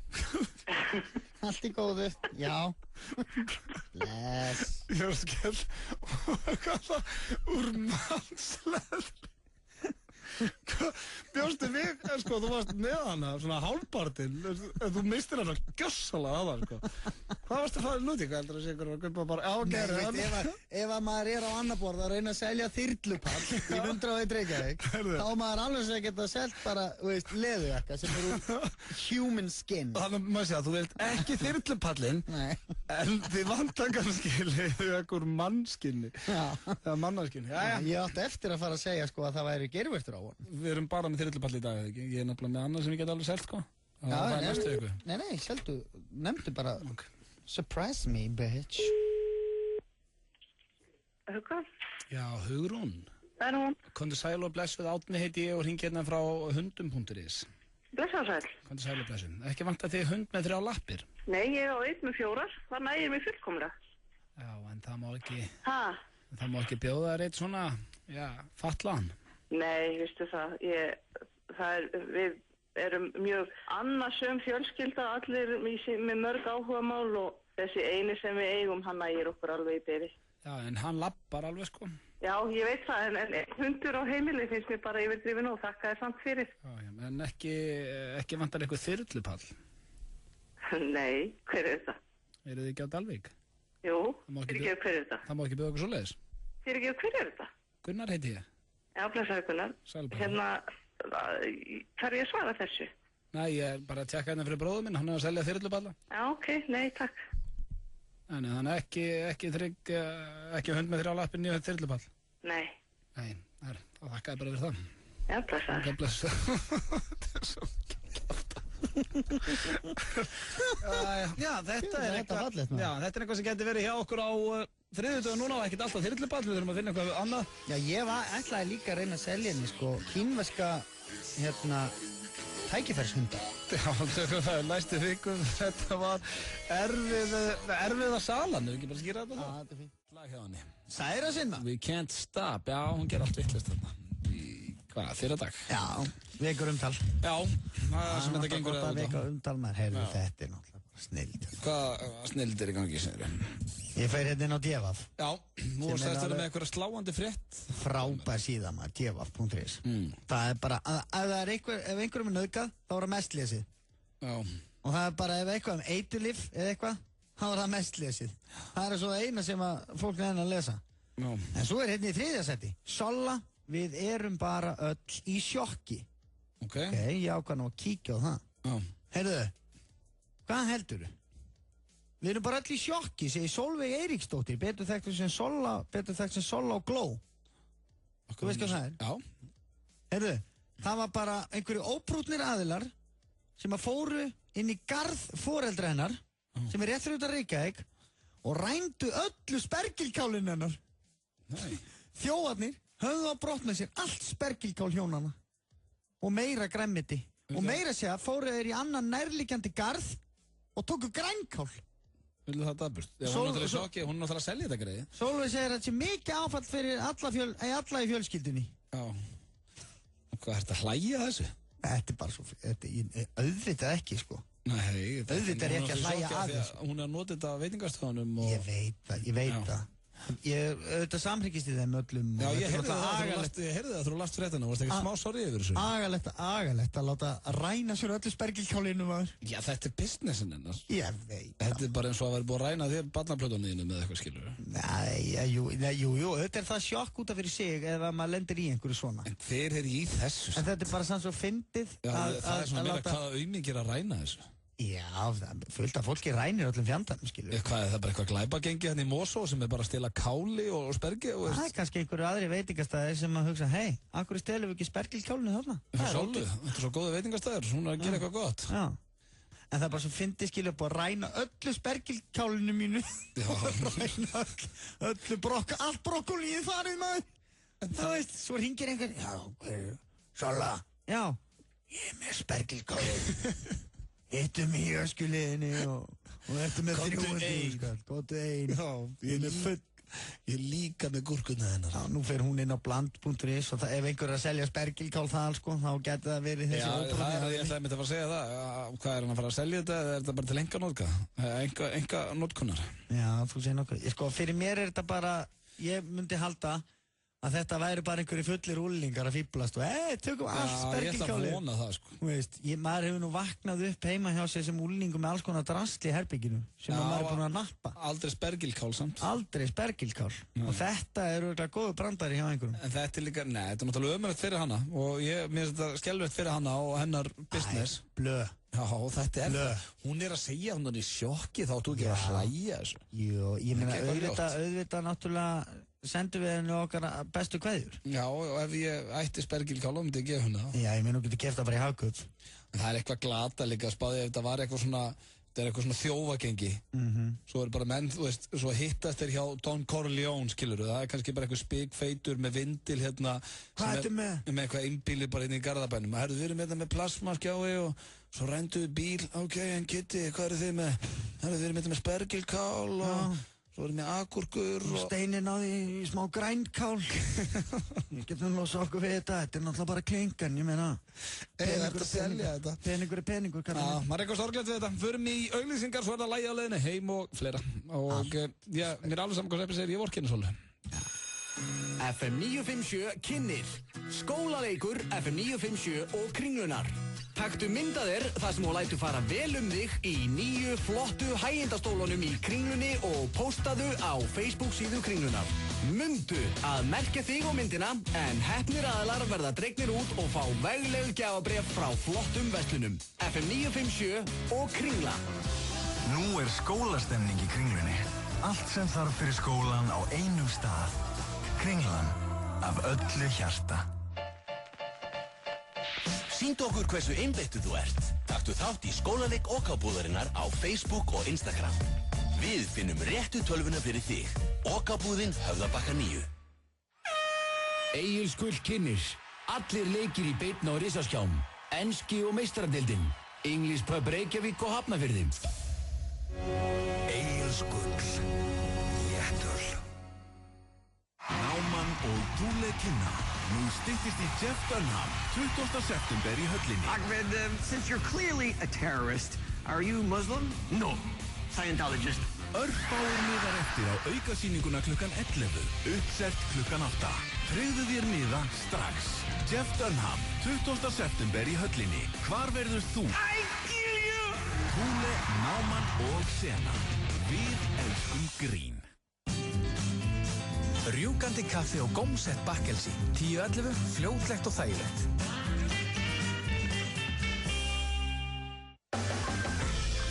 [SPEAKER 2] Allt í góðu, já. Bless.
[SPEAKER 1] Ég var skell. Hvað það? Úr mannsleður. Bjóstu við, sko, þú varst með hana, svona hálfpartinn, þú mistir hana gjössalega að það, sko. Hvað varst að fara núti, hvað heldur að sé ykkur að kaupa bara ágerði hana?
[SPEAKER 2] Ef að maður er á annar borð að reyna að selja þyrlupall í 101 Reykjavík, þá maður alveg sem geta selt bara, leðurjakka sem er úr human skin.
[SPEAKER 1] Þannig að maður sé að þú vilt ekki þyrlupallinn, en þið vantar kannski leðurjakka úr mannskinni, eða mannaskinni.
[SPEAKER 2] Ég átti eftir að fara að segja, sko, að það væri geirvörtur á hann.
[SPEAKER 1] Við erum bara með þyrlupall í dag, eða ekki? Ég er nefnilega með annað sem ég get alveg selt, sko.
[SPEAKER 2] Nei, seldu, nefndu bara surprise me, bitch.
[SPEAKER 20] Hugrún?
[SPEAKER 1] Já, Hugrún.
[SPEAKER 20] Það er hún.
[SPEAKER 1] Komdu sæl og blessuð, Átni heiti ég og hringi hérna frá hundum.is.
[SPEAKER 20] Blessuð sæl.
[SPEAKER 1] Komdu sæl og blessuð. Ekki vantar þig hund með 3 lappir?
[SPEAKER 20] Nei, ég er á 1 með 4, það nægir mig fullkomlega.
[SPEAKER 1] Já, en það má ekki...
[SPEAKER 20] Það
[SPEAKER 1] má ekki bjóða þér eitt svona, fatlaðan.
[SPEAKER 20] Nei, vistu það, við erum mjög annasöm fjölskylda, allir með mörg áhugamál og þessi eini sem við eigum, hann nægir okkur alveg í byrði.
[SPEAKER 1] Já, en hann lappar alveg, sko.
[SPEAKER 20] Já, ég veit það, en hundur á heimili finnst mér bara yfirdrifin og þakka þér samt fyrir.
[SPEAKER 1] Já, en ekki vantar eitthvað þyrlupall?
[SPEAKER 20] Nei, hver er þetta?
[SPEAKER 1] Eru þið ekki á Dalvík?
[SPEAKER 20] Jú, fyrirgefðu, hver er þetta?
[SPEAKER 1] Það má ekki bjóða okkur svoleiðis?
[SPEAKER 20] Fyrirgefðu, hver er þetta?
[SPEAKER 1] Gunnar heiti ég.
[SPEAKER 20] Já, blessaður Gunnar. Hérna, þarf ég að svara þessu?
[SPEAKER 1] Nei, ég er bara að tjekka hérna fyrir bróðum minn, hann er að selja þyrlupalla.
[SPEAKER 20] Já, ok, nei, takk.
[SPEAKER 1] Þannig ekki hund með 3 lappir nýja þyrlupall?
[SPEAKER 20] Nei.
[SPEAKER 1] Nei, þá þakka ég bara fyrir það.
[SPEAKER 20] Já, blessaður.
[SPEAKER 1] Já, blessaður. Þetta er svo Já, þetta er eitthvað sem getur verið hjá okkur á þriðjudag núna og ekkert alltaf þyrlupall, við þurfum að finna eitthvað annað.
[SPEAKER 2] Já, ég ætlaði líka að reyna að selja henni, sko, kínverska, tækifærshunda.
[SPEAKER 1] Já, tökum það, næstu vikum, þetta var erfiða salan, ekki bara skýra þetta?
[SPEAKER 2] Já, þetta er fínt.
[SPEAKER 1] Lag hjá henni.
[SPEAKER 2] Særa sinna.
[SPEAKER 1] We can't stop, já, hún ger allt vitlaust þarna. Fyrra dag.
[SPEAKER 2] Já, vekur umtal.
[SPEAKER 1] Já, það sem þetta gengur
[SPEAKER 2] eða út á. Vekur umtal, maður, heyrðu, þetta er náttúrulega bara snild.
[SPEAKER 1] Hvað snild er í gangi, segir þið?
[SPEAKER 2] Ég fær hérna inn á Djefaf.
[SPEAKER 1] Já, nú stæðst þetta með eitthvað sláandi frétt.
[SPEAKER 2] Frábær síðan maður, djefaf.is. Það er bara, ef einhverjum er nauðgað, þá er það mest lesið.
[SPEAKER 1] Já.
[SPEAKER 2] Og það er bara, ef eitthvað eiturlyf eða eitthvað, þá er það mest lesið. Það er svo eina sem að fólk reyna að lesa.
[SPEAKER 1] Já.
[SPEAKER 2] En svo er hérna í 3. seti, Solla. Við erum bara öll í sjokki.
[SPEAKER 1] Ok,
[SPEAKER 2] ég ákvað nú að kíkja á það.
[SPEAKER 1] Já.
[SPEAKER 2] Heyrðu, hvað heldurðu? Við erum bara öll í sjokki, segir Sólveig Eiríksdóttir, betur þekkt sem Solla og Gló. Þú veist hvað það er?
[SPEAKER 1] Já.
[SPEAKER 2] Heyrðu, það var bara einhverju óprútnir aðilar sem að fóru inn í garð foreldra hennar, sem er rétt fyrir út að Reykjavík, og rændu öllu spergilkálinn hennar.
[SPEAKER 1] Nei.
[SPEAKER 2] Þjófarnir höfðu á brott með sér allt spergilkál hjónana og meira grænmeti og meira segja fóru þeir í annan nærliggjandi garð og tóku grænkál.
[SPEAKER 1] Vildu það daburt? Hún er náttúrulega í sjokki, hún er náttúrulega að selja þetta greiði.
[SPEAKER 2] Sólveig segir að þetta sé mikið áfall fyrir alla í fjölskyldunni.
[SPEAKER 1] Já. Hvað, er þetta að hlæja þessu?
[SPEAKER 2] Þetta er bara svo, auðvitað ekki, sko.
[SPEAKER 1] Nei,
[SPEAKER 2] auðvitað er ekki að hlæja að þessu.
[SPEAKER 1] Hún er að nota þetta á veitingastöðunum og...
[SPEAKER 2] Ég veit það. Ég auðvitað samhryggist í þeim öllum.
[SPEAKER 1] Já, ég heyrði það þú last fréttina, varst ekki smá sorry yfir þessu?
[SPEAKER 2] Agalegt að láta ræna sér öllu spergilkálinu, maður.
[SPEAKER 1] Já, þetta er businessin hennar.
[SPEAKER 2] Ég veit það.
[SPEAKER 1] Þetta er bara eins og að vera búið að ræna þér barnaplötunniðinu með eitthvað, skilur.
[SPEAKER 2] Jú, auðvitað er það sjokk út af fyrir sig ef maður lendir í einhverju svona.
[SPEAKER 1] En hver er í þessu?
[SPEAKER 2] En þetta er bara sann svo fyndið
[SPEAKER 1] að það er svona meira hvaða auðmingir að ræna þessu.
[SPEAKER 2] Já, fullt af fólki rænir öllum fjandarnum, skilur.
[SPEAKER 1] Hvað er það bara eitthvað glæpagengi hérna í Mosó sem er bara að stela káli og spergi?
[SPEAKER 2] Það er kannski einhverju aðri veitingastæðir sem að hugsa, hei, akkur stelum við ekki spergilkálinu þarna?
[SPEAKER 1] Þetta er svo góði veitingastæðir, svona að gera eitthvað gott.
[SPEAKER 2] Já, en það er bara svo fyndið, skilur, búið að ræna öllu spergilkálinu mínu. Ræna öllu allt brokkólíið farið, maður. Það veist, svo hringir einhver, já, Sola. Já. Ég er með spergilkáli. Hittum í öskuliðinni og ertu með 300 skall. Góttu ein. Já, ég er líka með gúrkunna hennar. Já, nú fer hún inn á bland.is og ef einhver er að selja spergilkál þar, sko, þá getur það verið þessi ópröfni.
[SPEAKER 1] Já, ég ætlaði að fara að segja það. Hvað er hann að fara að selja þetta eða er þetta bara til enga notkunar? Já,
[SPEAKER 2] þú segir nokkuð. Sko, fyrir mér er þetta bara, ég myndi halda að þetta væri bara einhverju fullir úllingar að fíblast og tökum allt spergilkáli.
[SPEAKER 1] Ég ætla að vona það, sko.
[SPEAKER 2] Veist, maður hefur nú vaknað upp heima hjá sig sem úllingu með alls konar drasli í herbygginu sem maður er búin að nappa.
[SPEAKER 1] Aldrei spergilkál samt.
[SPEAKER 2] Aldrei spergilkál. Og þetta er auðvitað góðu brandari hjá einhverjum.
[SPEAKER 1] En þetta er líka, þetta er náttúrulega ömurlegt fyrir hana og mér finnst þetta skelfilegt fyrir hana og hennar business.
[SPEAKER 2] Blöð.
[SPEAKER 1] Já, þetta er það. Hún er að segja hún er í sjokki þá þú ekki að hlæja þessu.
[SPEAKER 2] Jú, ég meina auðvitað náttúrulega sendum við henni okkar bestu kveðjur.
[SPEAKER 1] Já, og ef ég ætti spergilkál myndi ég gefa henni það.
[SPEAKER 2] Já, ég meina þú getur keft það bara í Hagkaup.
[SPEAKER 1] En það er eitthvað glata líka að spáði ef þetta var eitthvað svona þjófagengi. Svo er bara menn, þú veist, svo hittast þeir hjá Don Corleone, skilurðu. Það er kannski bara eitthvað spikfeitur með vindil hérna.
[SPEAKER 2] Hvað ertu með?
[SPEAKER 1] Með eitthvað einbíli bara inn í Garðabænum. Herðu, við erum hérna með plasmaskjái og svo rændu við bíl. Ok, en Kitty, hvað eru þið með? Herðu, við erum hérna með spergilkál og svo erum við agúrkur og...
[SPEAKER 2] Steinin á því í smá grænkál. Ég getum losa okkur við þetta er náttúrulega bara klingan, ég meina.
[SPEAKER 1] Peningur að selja þetta.
[SPEAKER 2] Peningur er peningur, kallar
[SPEAKER 1] mig. Já, maður er eitthvað sorglegt við þetta. Förum í auglýsingar, svo er það lægi á leiðinni, heim og fleira. Og já, mér er alveg saman hvað Sveppi segir, ég vorkenni svolítið.
[SPEAKER 6] FM 957 kynnir skólaleikur FM 957 og Kringlunar. Taktu myndaðir þar sem þú lætur fara vel þig í nýju flottu hægindastólunum í Kringlunni og postaðu á Facebook síðu Kringlunar. Mundu að merkja þig á myndina en heppnir aðilar verða dregnir út og fá vegleg gjafabréf frá flottum verslunum. FM 957 og Kringla.
[SPEAKER 3] Nú er skólastemning í Kringlunni. Allt sem þarf fyrir skólan á einum stað. Kringlan af öllu hjarta.
[SPEAKER 11] Sýndu okkur hversu einbeittur þú ert. Taktu þátt í skólaleik OK-búðarinnar á Facebook og Instagram. Við finnum réttu tölvuna fyrir þig. OK-búðin Höfðabakka 9.
[SPEAKER 6] Egilskull kynnir. Allir leikir í beinni á risaskjám. Enski og meistaradeildin. English Pub Reykjavík og Hafnarfirði.
[SPEAKER 3] Egilskull. Léttul. Náman og Túle kynna. Nú styttist í Jeff Dunham, 20. september í höllinni.
[SPEAKER 9] Ahmed, since you're clearly a terrorist, are you Muslim? No. Scientologist.
[SPEAKER 4] Örfáir miðar eftir á aukasýninguna klukkan 11, uppselt klukkan 8. Tryggðu þér miða strax. Jeff Dunham, 20. september í höllinni. Hvar verður þú?
[SPEAKER 9] I kill you!
[SPEAKER 4] Túle, Náman og Sena. Við elskum grín.
[SPEAKER 14] Rjúkandi kaffi og gómsett bakkelsi. 10-11, fljótlegt og þægilegt.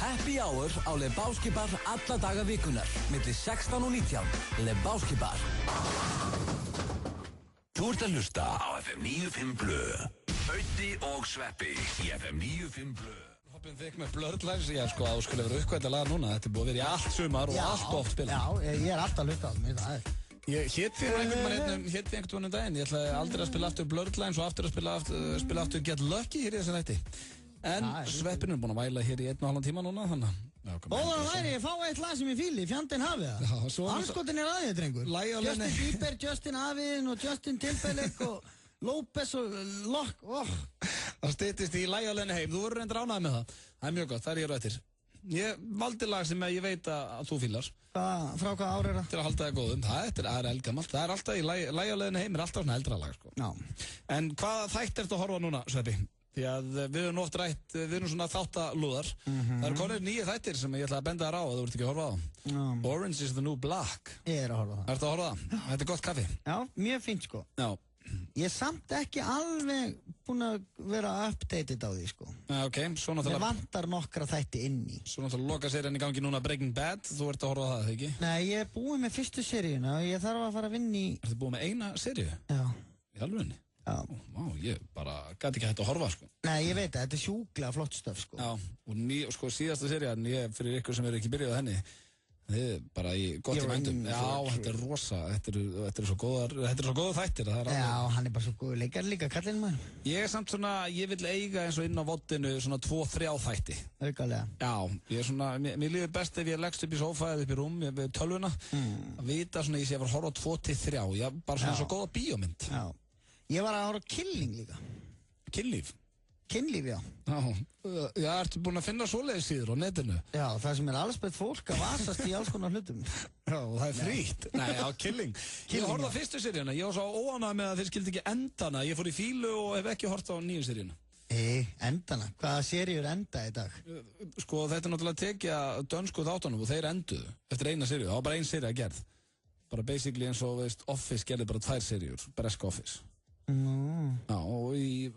[SPEAKER 14] Happy Hour á Lebowski Bar alla daga vikunar. Milli 16 og 19. Lebowski Bar.
[SPEAKER 3] Þú ert að hlusta á FM 95 Blöð. Öddi og Sveppi í FM 95 Blöð.
[SPEAKER 1] Hoppin þig með Blurred ég sko að þú skulle vera uppkvæmt að laga núna. Þetta er búið að vera í allt sumar og allt oft spila.
[SPEAKER 2] Já, ég er alltaf að hlusta á það.
[SPEAKER 1] Ég hétti einhvern veginn daginn. Ég ætlaði aldrei að spila aftur Blurred og aftur að spila aftur Get Lucky hér í þessu nætti. En Sveppin búinn að væla hér í 1,5 tíma núna, þannig.
[SPEAKER 2] Óðan væri, ég fá eitt lag sem ég fíli, fjandinn hafið það. Anskotin aðeins, drengur. Justin Bieber, Justin Aviðin og Justin Timberlake og Lopez og Locke.
[SPEAKER 1] Það styttist í Lægi á leiðinni heim. Þú verður reyndar ánægð með það. Það er mjög gott, það er ég á eftir. Ég valdi lag sem ég veit að þú fílar.
[SPEAKER 2] Frá hvað ár er það?
[SPEAKER 1] Til að halda það góðum. Það er eldgamalt. Það er alltaf í Lægi á leiðinni heim, er alltaf svona eldra lag, sko.
[SPEAKER 2] Já.
[SPEAKER 1] En hvaða þætt ertu að horfa núna, Sveppi? Því að við erum oft rætt, við erum svona þáttalúðar. Það eru konir 9 þættir sem ég ætla að benda þér á að þú ert ekki að horfa á. Orange is the New Black.
[SPEAKER 2] Ég er að horfa á það.
[SPEAKER 1] Ertu að horfa á það? Þetta er gott kaffi.
[SPEAKER 2] Já, mjög fínt sko.
[SPEAKER 1] Já.
[SPEAKER 2] Ég er samt ekki alveg búinn að vera updated á því sko.
[SPEAKER 1] Ok, svo náttúrulega...
[SPEAKER 2] Ég vantar nokkra þætti inn í.
[SPEAKER 1] Svo náttúrulega loka serían í gangi núna Breaking Bad. Þú ert að horfa á það, ekki?
[SPEAKER 2] Nei, ég er búinn með fyrstu seríuna og ég þarf að fara að vinna í...
[SPEAKER 1] Ertu búinn með eina seríu?
[SPEAKER 2] Já.
[SPEAKER 1] Í alvegni?
[SPEAKER 2] Já.
[SPEAKER 1] Vá, ég bara gæti ekki hægt að horfa, sko.
[SPEAKER 2] Nei, ég veit það, þetta er sjúklega flott stöf, sko.
[SPEAKER 1] Já, og sko síðasta serían, fyrir ykkur sem ekki byrjuð á henni, þið er bara í gott í vændum. Já, þetta er rosa, þetta er svo góða þættir.
[SPEAKER 2] Já, hann er bara svo góð leikar líka, kallinn maður.
[SPEAKER 1] Ég er samt svona, ég vil eiga eins og inn á voddinu svona 2-3 þætti.
[SPEAKER 2] Aukalega.
[SPEAKER 1] Já, ég er svona, mér líður best ef ég leggst upp í sófa eða upp í rúm, við tölvuna, að vita svona, ég sé að fara að horfa 2-3, bara svona svo góða bíómynd.
[SPEAKER 2] Já. Ég var að horfa Killing líka.
[SPEAKER 1] Kynlíf?
[SPEAKER 2] Kynlíf, já.
[SPEAKER 1] Já, ertu búinn að finna svoleiðis síður á netinu?
[SPEAKER 2] Já, það sem er allsbætt fólk að vasast í alls konar hlutum.
[SPEAKER 1] Já, og það er frítt. Nei, já, Killing. Ég horfði á fyrstu seríuna, ég var svo óánægð með að þeir skildi ekki endana. Ég fór í fílu og hef ekki hort á nýju seríuna.
[SPEAKER 2] Endana? Hvaða seríur enda í dag?
[SPEAKER 1] Sko, þetta er náttúrulega tekið að dönsku þáttunum og þeir enduðu eftir eina seríu. Það var bara ein seríu að gerð. Bara basically eins og, veist, Office gerði bara 2 seríur, breska Office. Já, og í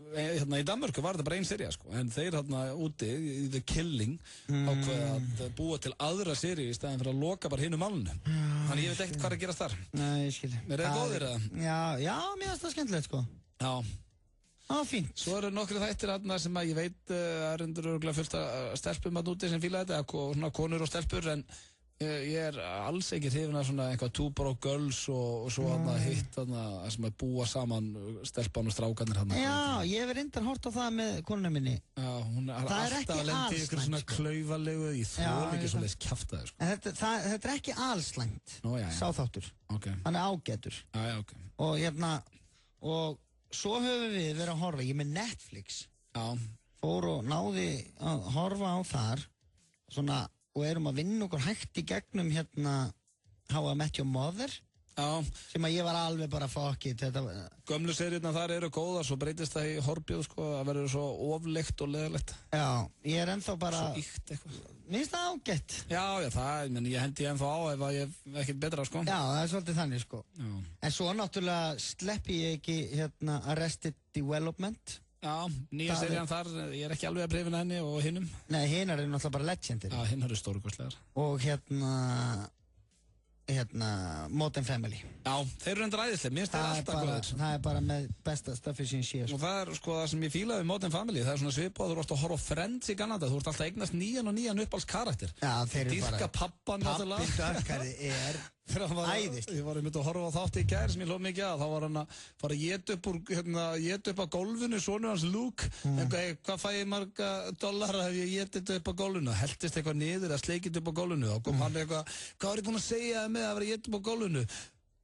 [SPEAKER 1] Danmörku var þetta bara ein sería sko, en þeir úti í The Killing ákveða að búa til aðra seríu í staðin fyrir að loka bara hinu málunum. Þannig ég veit ekkert hvað er að gerast þar.
[SPEAKER 2] Nei, ég skil.
[SPEAKER 1] Er það góðir eða?
[SPEAKER 2] Já, mér finnst það skemmtilegt sko.
[SPEAKER 1] Já.
[SPEAKER 2] Það var fínt.
[SPEAKER 1] Svo eru nokkru þættir sem að ég veit er undir örgulega fullt að stelpum að úti sem fíla þetta, svona konur og stelpur, en ég er alls ekki hrifin af svona eitthvað Two Broke Girls og svo hitt sem að búa saman stelpan og strákanir
[SPEAKER 2] Já, ég hef reyndar hort á það með konuna minni.
[SPEAKER 1] Já, hún er alltaf að lendi ykkur svona klaufalegu í þól ekki svoleiðis kjaftaði sko.
[SPEAKER 2] Þetta er ekki allslæmt sáþáttur. Hann er ágætur. Og svo höfum við verið að horfa, ég með Netflix fór og náði að horfa á þar svona og erum að vinna okkur hægt í gegnum How I Met Your Mother sem að ég var alveg bara fuck it.
[SPEAKER 1] Gömlu seríurnar þar eru góða, svo breytist það í horfbjóð sko, það verður svo ofleikt og leðilegt.
[SPEAKER 2] Já, ég er ennþá bara
[SPEAKER 1] svo íkt eitthvað.
[SPEAKER 2] Mér finnst það ágætt.
[SPEAKER 1] Já, ég hendi ennþá á ef ég hef ekkert betra sko.
[SPEAKER 2] Já, það er svolítið þannig sko. En svo náttúrulega sleppi ég ekki Arrested Development.
[SPEAKER 1] Já, nýja serían þar, ég er ekki alveg að breyfina henni og hinnum.
[SPEAKER 2] Nei, hinnar eru náttúrulega bara legendir.
[SPEAKER 1] Já, hinnar eru stórkostlegar.
[SPEAKER 2] Og Modern Family.
[SPEAKER 1] Já, þeir eru endur æðislega, mér finnst það alltaf góður.
[SPEAKER 2] Það er bara með besta stöfið sem ég sé.
[SPEAKER 1] Og það er sko það sem ég fílaði við Modern Family, það er svona svipað, þú ert að horfa á Friends í Kanada, þú ert alltaf að eignast nýjan uppáhalds karakter.
[SPEAKER 2] Já, þeir eru bara...
[SPEAKER 1] Dýrka pappan náttúrulega.
[SPEAKER 2] Pappi dökkari er... æðist.
[SPEAKER 1] Ég var einmitt að horfa á þátt í gær sem ég hlóð mikið að þá var hann að fara að éta upp á gólfinu sonur hans Luke hvað fæ ég marga dollara ef ég éta upp á gólfinu, heldist eitthvað niður eða sleikit upp á gólfinu, þá kom hann eitthvað hvað var ég búinn að segja með að vera að éta upp á gólfinu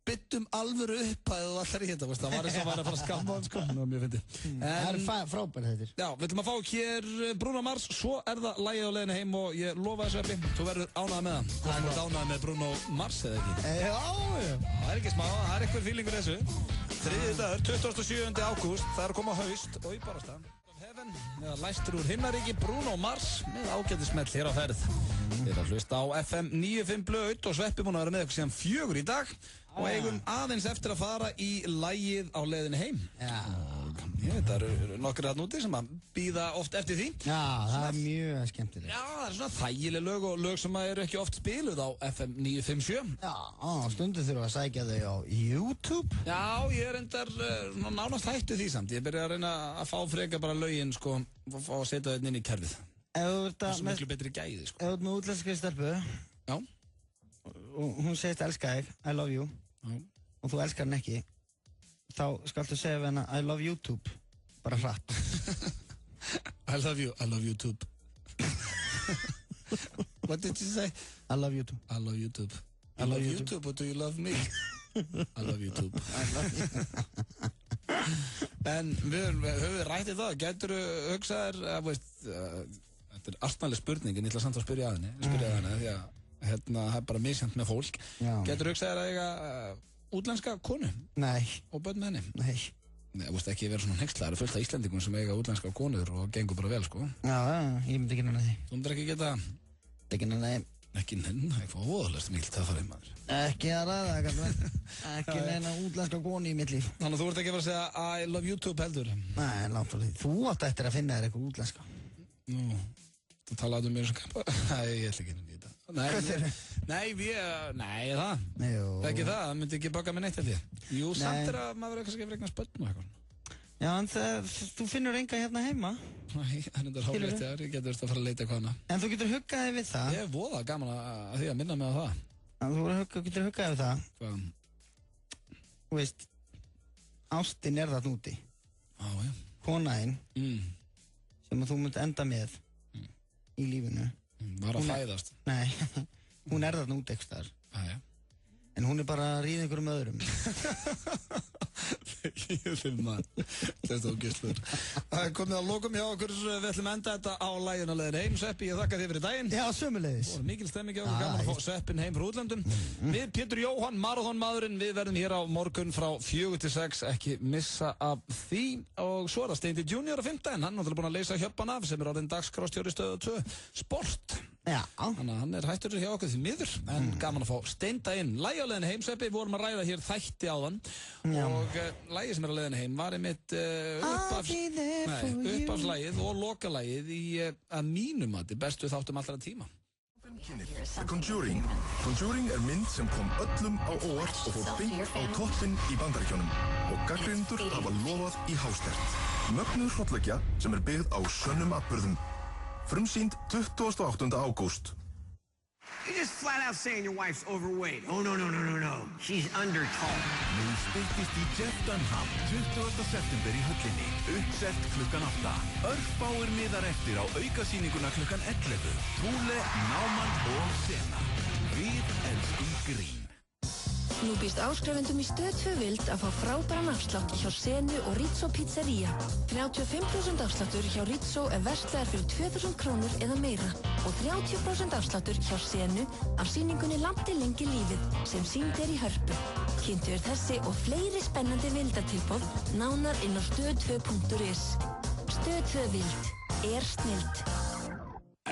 [SPEAKER 1] byttum alvöru upphæð og allar í þetta, það var eins og var að fara að skamma hann sko, það var mjög fyndið.
[SPEAKER 2] Það er frábært þetta.
[SPEAKER 1] Já, við ætlum að fá hér Bruno Mars, svo er það lagið á leiðinu heim og ég lofa þessu Sveppi, þú verður ánægð með það. Þú verður ánægð með Bruno Mars eða ekki?
[SPEAKER 2] Já.
[SPEAKER 1] Það er ekki smá, það er eitthvað fílingur þessu. 3. dagur, 27. ágúst, það er að koma haust og í barasta. Heaven, eða læstur úr himnaríki Bruno Mars með ágætismell hér á ferð. Þið er að hlusta á FM 95 Blöð og Sveppi búinn að vera með okkur síðan 4 í dag og eigum aðeins eftir að fara í lagið á leiðinni heim.
[SPEAKER 2] Já.
[SPEAKER 1] Það eru nokkur að núti sem að bíða oft eftir því.
[SPEAKER 2] Já, það er mjög skemmtilegt.
[SPEAKER 1] Já, það er svona þægileg lög og lög sem eru ekki oft spiluð á FM 957.
[SPEAKER 2] Já, stundum þurfum að sækja þau á YouTube.
[SPEAKER 1] Já, ég er endar nánast hættu því samt. Ég byrja að reyna að fá frekar bara lögin sko og fá að setja þetta inn í kerfið. Það er svo miklu betri gæði sko.
[SPEAKER 2] Ef þú ert með útlenskri stelpu.
[SPEAKER 1] Já.
[SPEAKER 2] Og hún segist elska þig, I love you.
[SPEAKER 1] Já.
[SPEAKER 2] og þú elskar hann ekki, þá skaltu segja við hana I love YouTube, bara hratt.
[SPEAKER 1] I love YouTube. What did you say?
[SPEAKER 2] I love YouTube.
[SPEAKER 1] I love YouTube. I love YouTube, but do you love me? I love YouTube. En höfum við rættið það, getur þú hugsaðir, þetta er astnaleg spurning, en ég ætla samt að spyrja að henni, því að það er bara misjant með fólk. Getur þú hugsaðir að eiga útlenska konu?
[SPEAKER 2] Nei.
[SPEAKER 1] Og börn með henni?
[SPEAKER 2] Nei.
[SPEAKER 1] Nei, þú veist ekki vera svona hneykslaður, fullt af Íslendingum sem eiga útlenska konur og gengur bara vel, sko.
[SPEAKER 2] Já, ég myndi ekki nenni því.
[SPEAKER 1] Þú myndir ekki geta...
[SPEAKER 2] Ekki nenni.
[SPEAKER 1] Ekki nenni, það er eitthvað óðurlegst mikil töffarið, maður.
[SPEAKER 2] Ekki að ræða, ekki nenni útlenska konu í mitt líf.
[SPEAKER 1] Þannig að þú ert ekki að vera að segja I love YouTube heldur?
[SPEAKER 2] Nei, langt frá því. Þú átt eftir að finna þér eitthvað útlenska.
[SPEAKER 1] Nú, þú talaði mér sem kappa. Nei, ég ætla ekki að nýta. Nei, það. Ekki það myndi ekki baka mig neitt held ég. Jú, samt er að maður kannski ekki regna spöldn og eitthvað. Já,
[SPEAKER 2] en þú finnur enga hérna heima.
[SPEAKER 1] Nei, það er þetta hálfleitt þér, ég getur að fara að leita eitthvað hana.
[SPEAKER 2] En þú getur huggaði við það.
[SPEAKER 1] Ég er voða gaman að því að minna mig á það.
[SPEAKER 2] En þú getur huggaði við það.
[SPEAKER 1] Hvað?
[SPEAKER 2] Þú veist, ástin er það núti.
[SPEAKER 1] Já, já.
[SPEAKER 2] Konaðinn, sem að þú munt enda með í lífinu.
[SPEAKER 1] Var að fæðast.
[SPEAKER 2] Nei, hún er það núti ekki þar.
[SPEAKER 1] Já, já.
[SPEAKER 2] En hún er bara að ríða einhverjum öðrum.
[SPEAKER 1] Ég finn maður. Þetta er ógeðslegur. Það er komið að lokum hjá okkur. Við ætlum að enda þetta á læginu leiðin heim. Sveppi, ég þakka þér fyrir daginn.
[SPEAKER 2] Já, sömuleiðis.
[SPEAKER 1] Og mikil stemming hjá okkur, gaman að fá Sveppin heim frá útlöndum. Við, Pétur Jóhann, marathonmaðurinn, við verðum hér á morgun frá 4 til 6. Ekki missa af því. Og svo er það Steindi Junior á 5. Hann er náttúrulega búinn að leysa Hjörpan af, sem er orðinn dagskrárstjóri Stöð 2 Sport.
[SPEAKER 2] Já.
[SPEAKER 1] Þannig að hann er hættur hjá okkur því miður, en gaman að fá Steinda inn. Lægi á leiðin heim, Sveppi, við vorum að ræða hér þætti áðan og lægi sem er á leiðin heim var einmitt uppafslægið og lokalægið í að mínum mati bestu þáttum allra tíma.
[SPEAKER 21] The Conjuring. Conjuring er mynd sem kom öllum á óvart og fór beint á toppinn í Bandaríkjunum og gagnrýnendur hafa lofað í hástert. Mögnuð hrollvekja sem er byggð á sönnum atburðum. Frumsýnd 28. ágúst.
[SPEAKER 9] You're just flat out saying your wife's overweight. Oh, no. She's undertall.
[SPEAKER 4] Nú styttist í Jeff Dunham, 20. september í höllinni. Uppselt klukkan 8. Örfáir miðar eftir á aukasýninguna klukkan 11. Trúle, Náman og Sena. Við elskum grín.
[SPEAKER 10] Nú býst áskrifendum í Stöð 2 Vild að fá frábæran afslátt hjá Senu og Rizzo Pizzeria. 35% afsláttur hjá Rizzo ef versla fyrir 2.000 krónur eða meira og 30% afsláttur hjá Senu af sýningunni Lamdi lengi lífið sem sýnd í Hörpu. Kynntu þessi og fleiri spennandi vildartilboð nánar inn á stöð2.is. Stöð 2 Vild er snilt.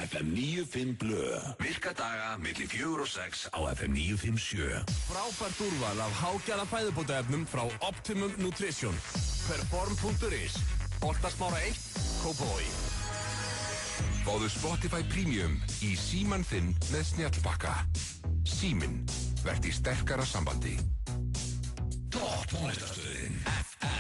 [SPEAKER 3] FM 95 Blö. Virka daga milli 4 og 6 á FM 957.
[SPEAKER 7] Frábært úrval af hágæða fæðubótaefnum frá Optimum Nutrition. Perform.is. Holtasmára 1, Kópavogi.
[SPEAKER 15] Fáðu Spotify Premium í síman þinn með snjallbakka. Síminn, verð í sterkara sambandi.
[SPEAKER 3] Topp tónlistarstöðin FM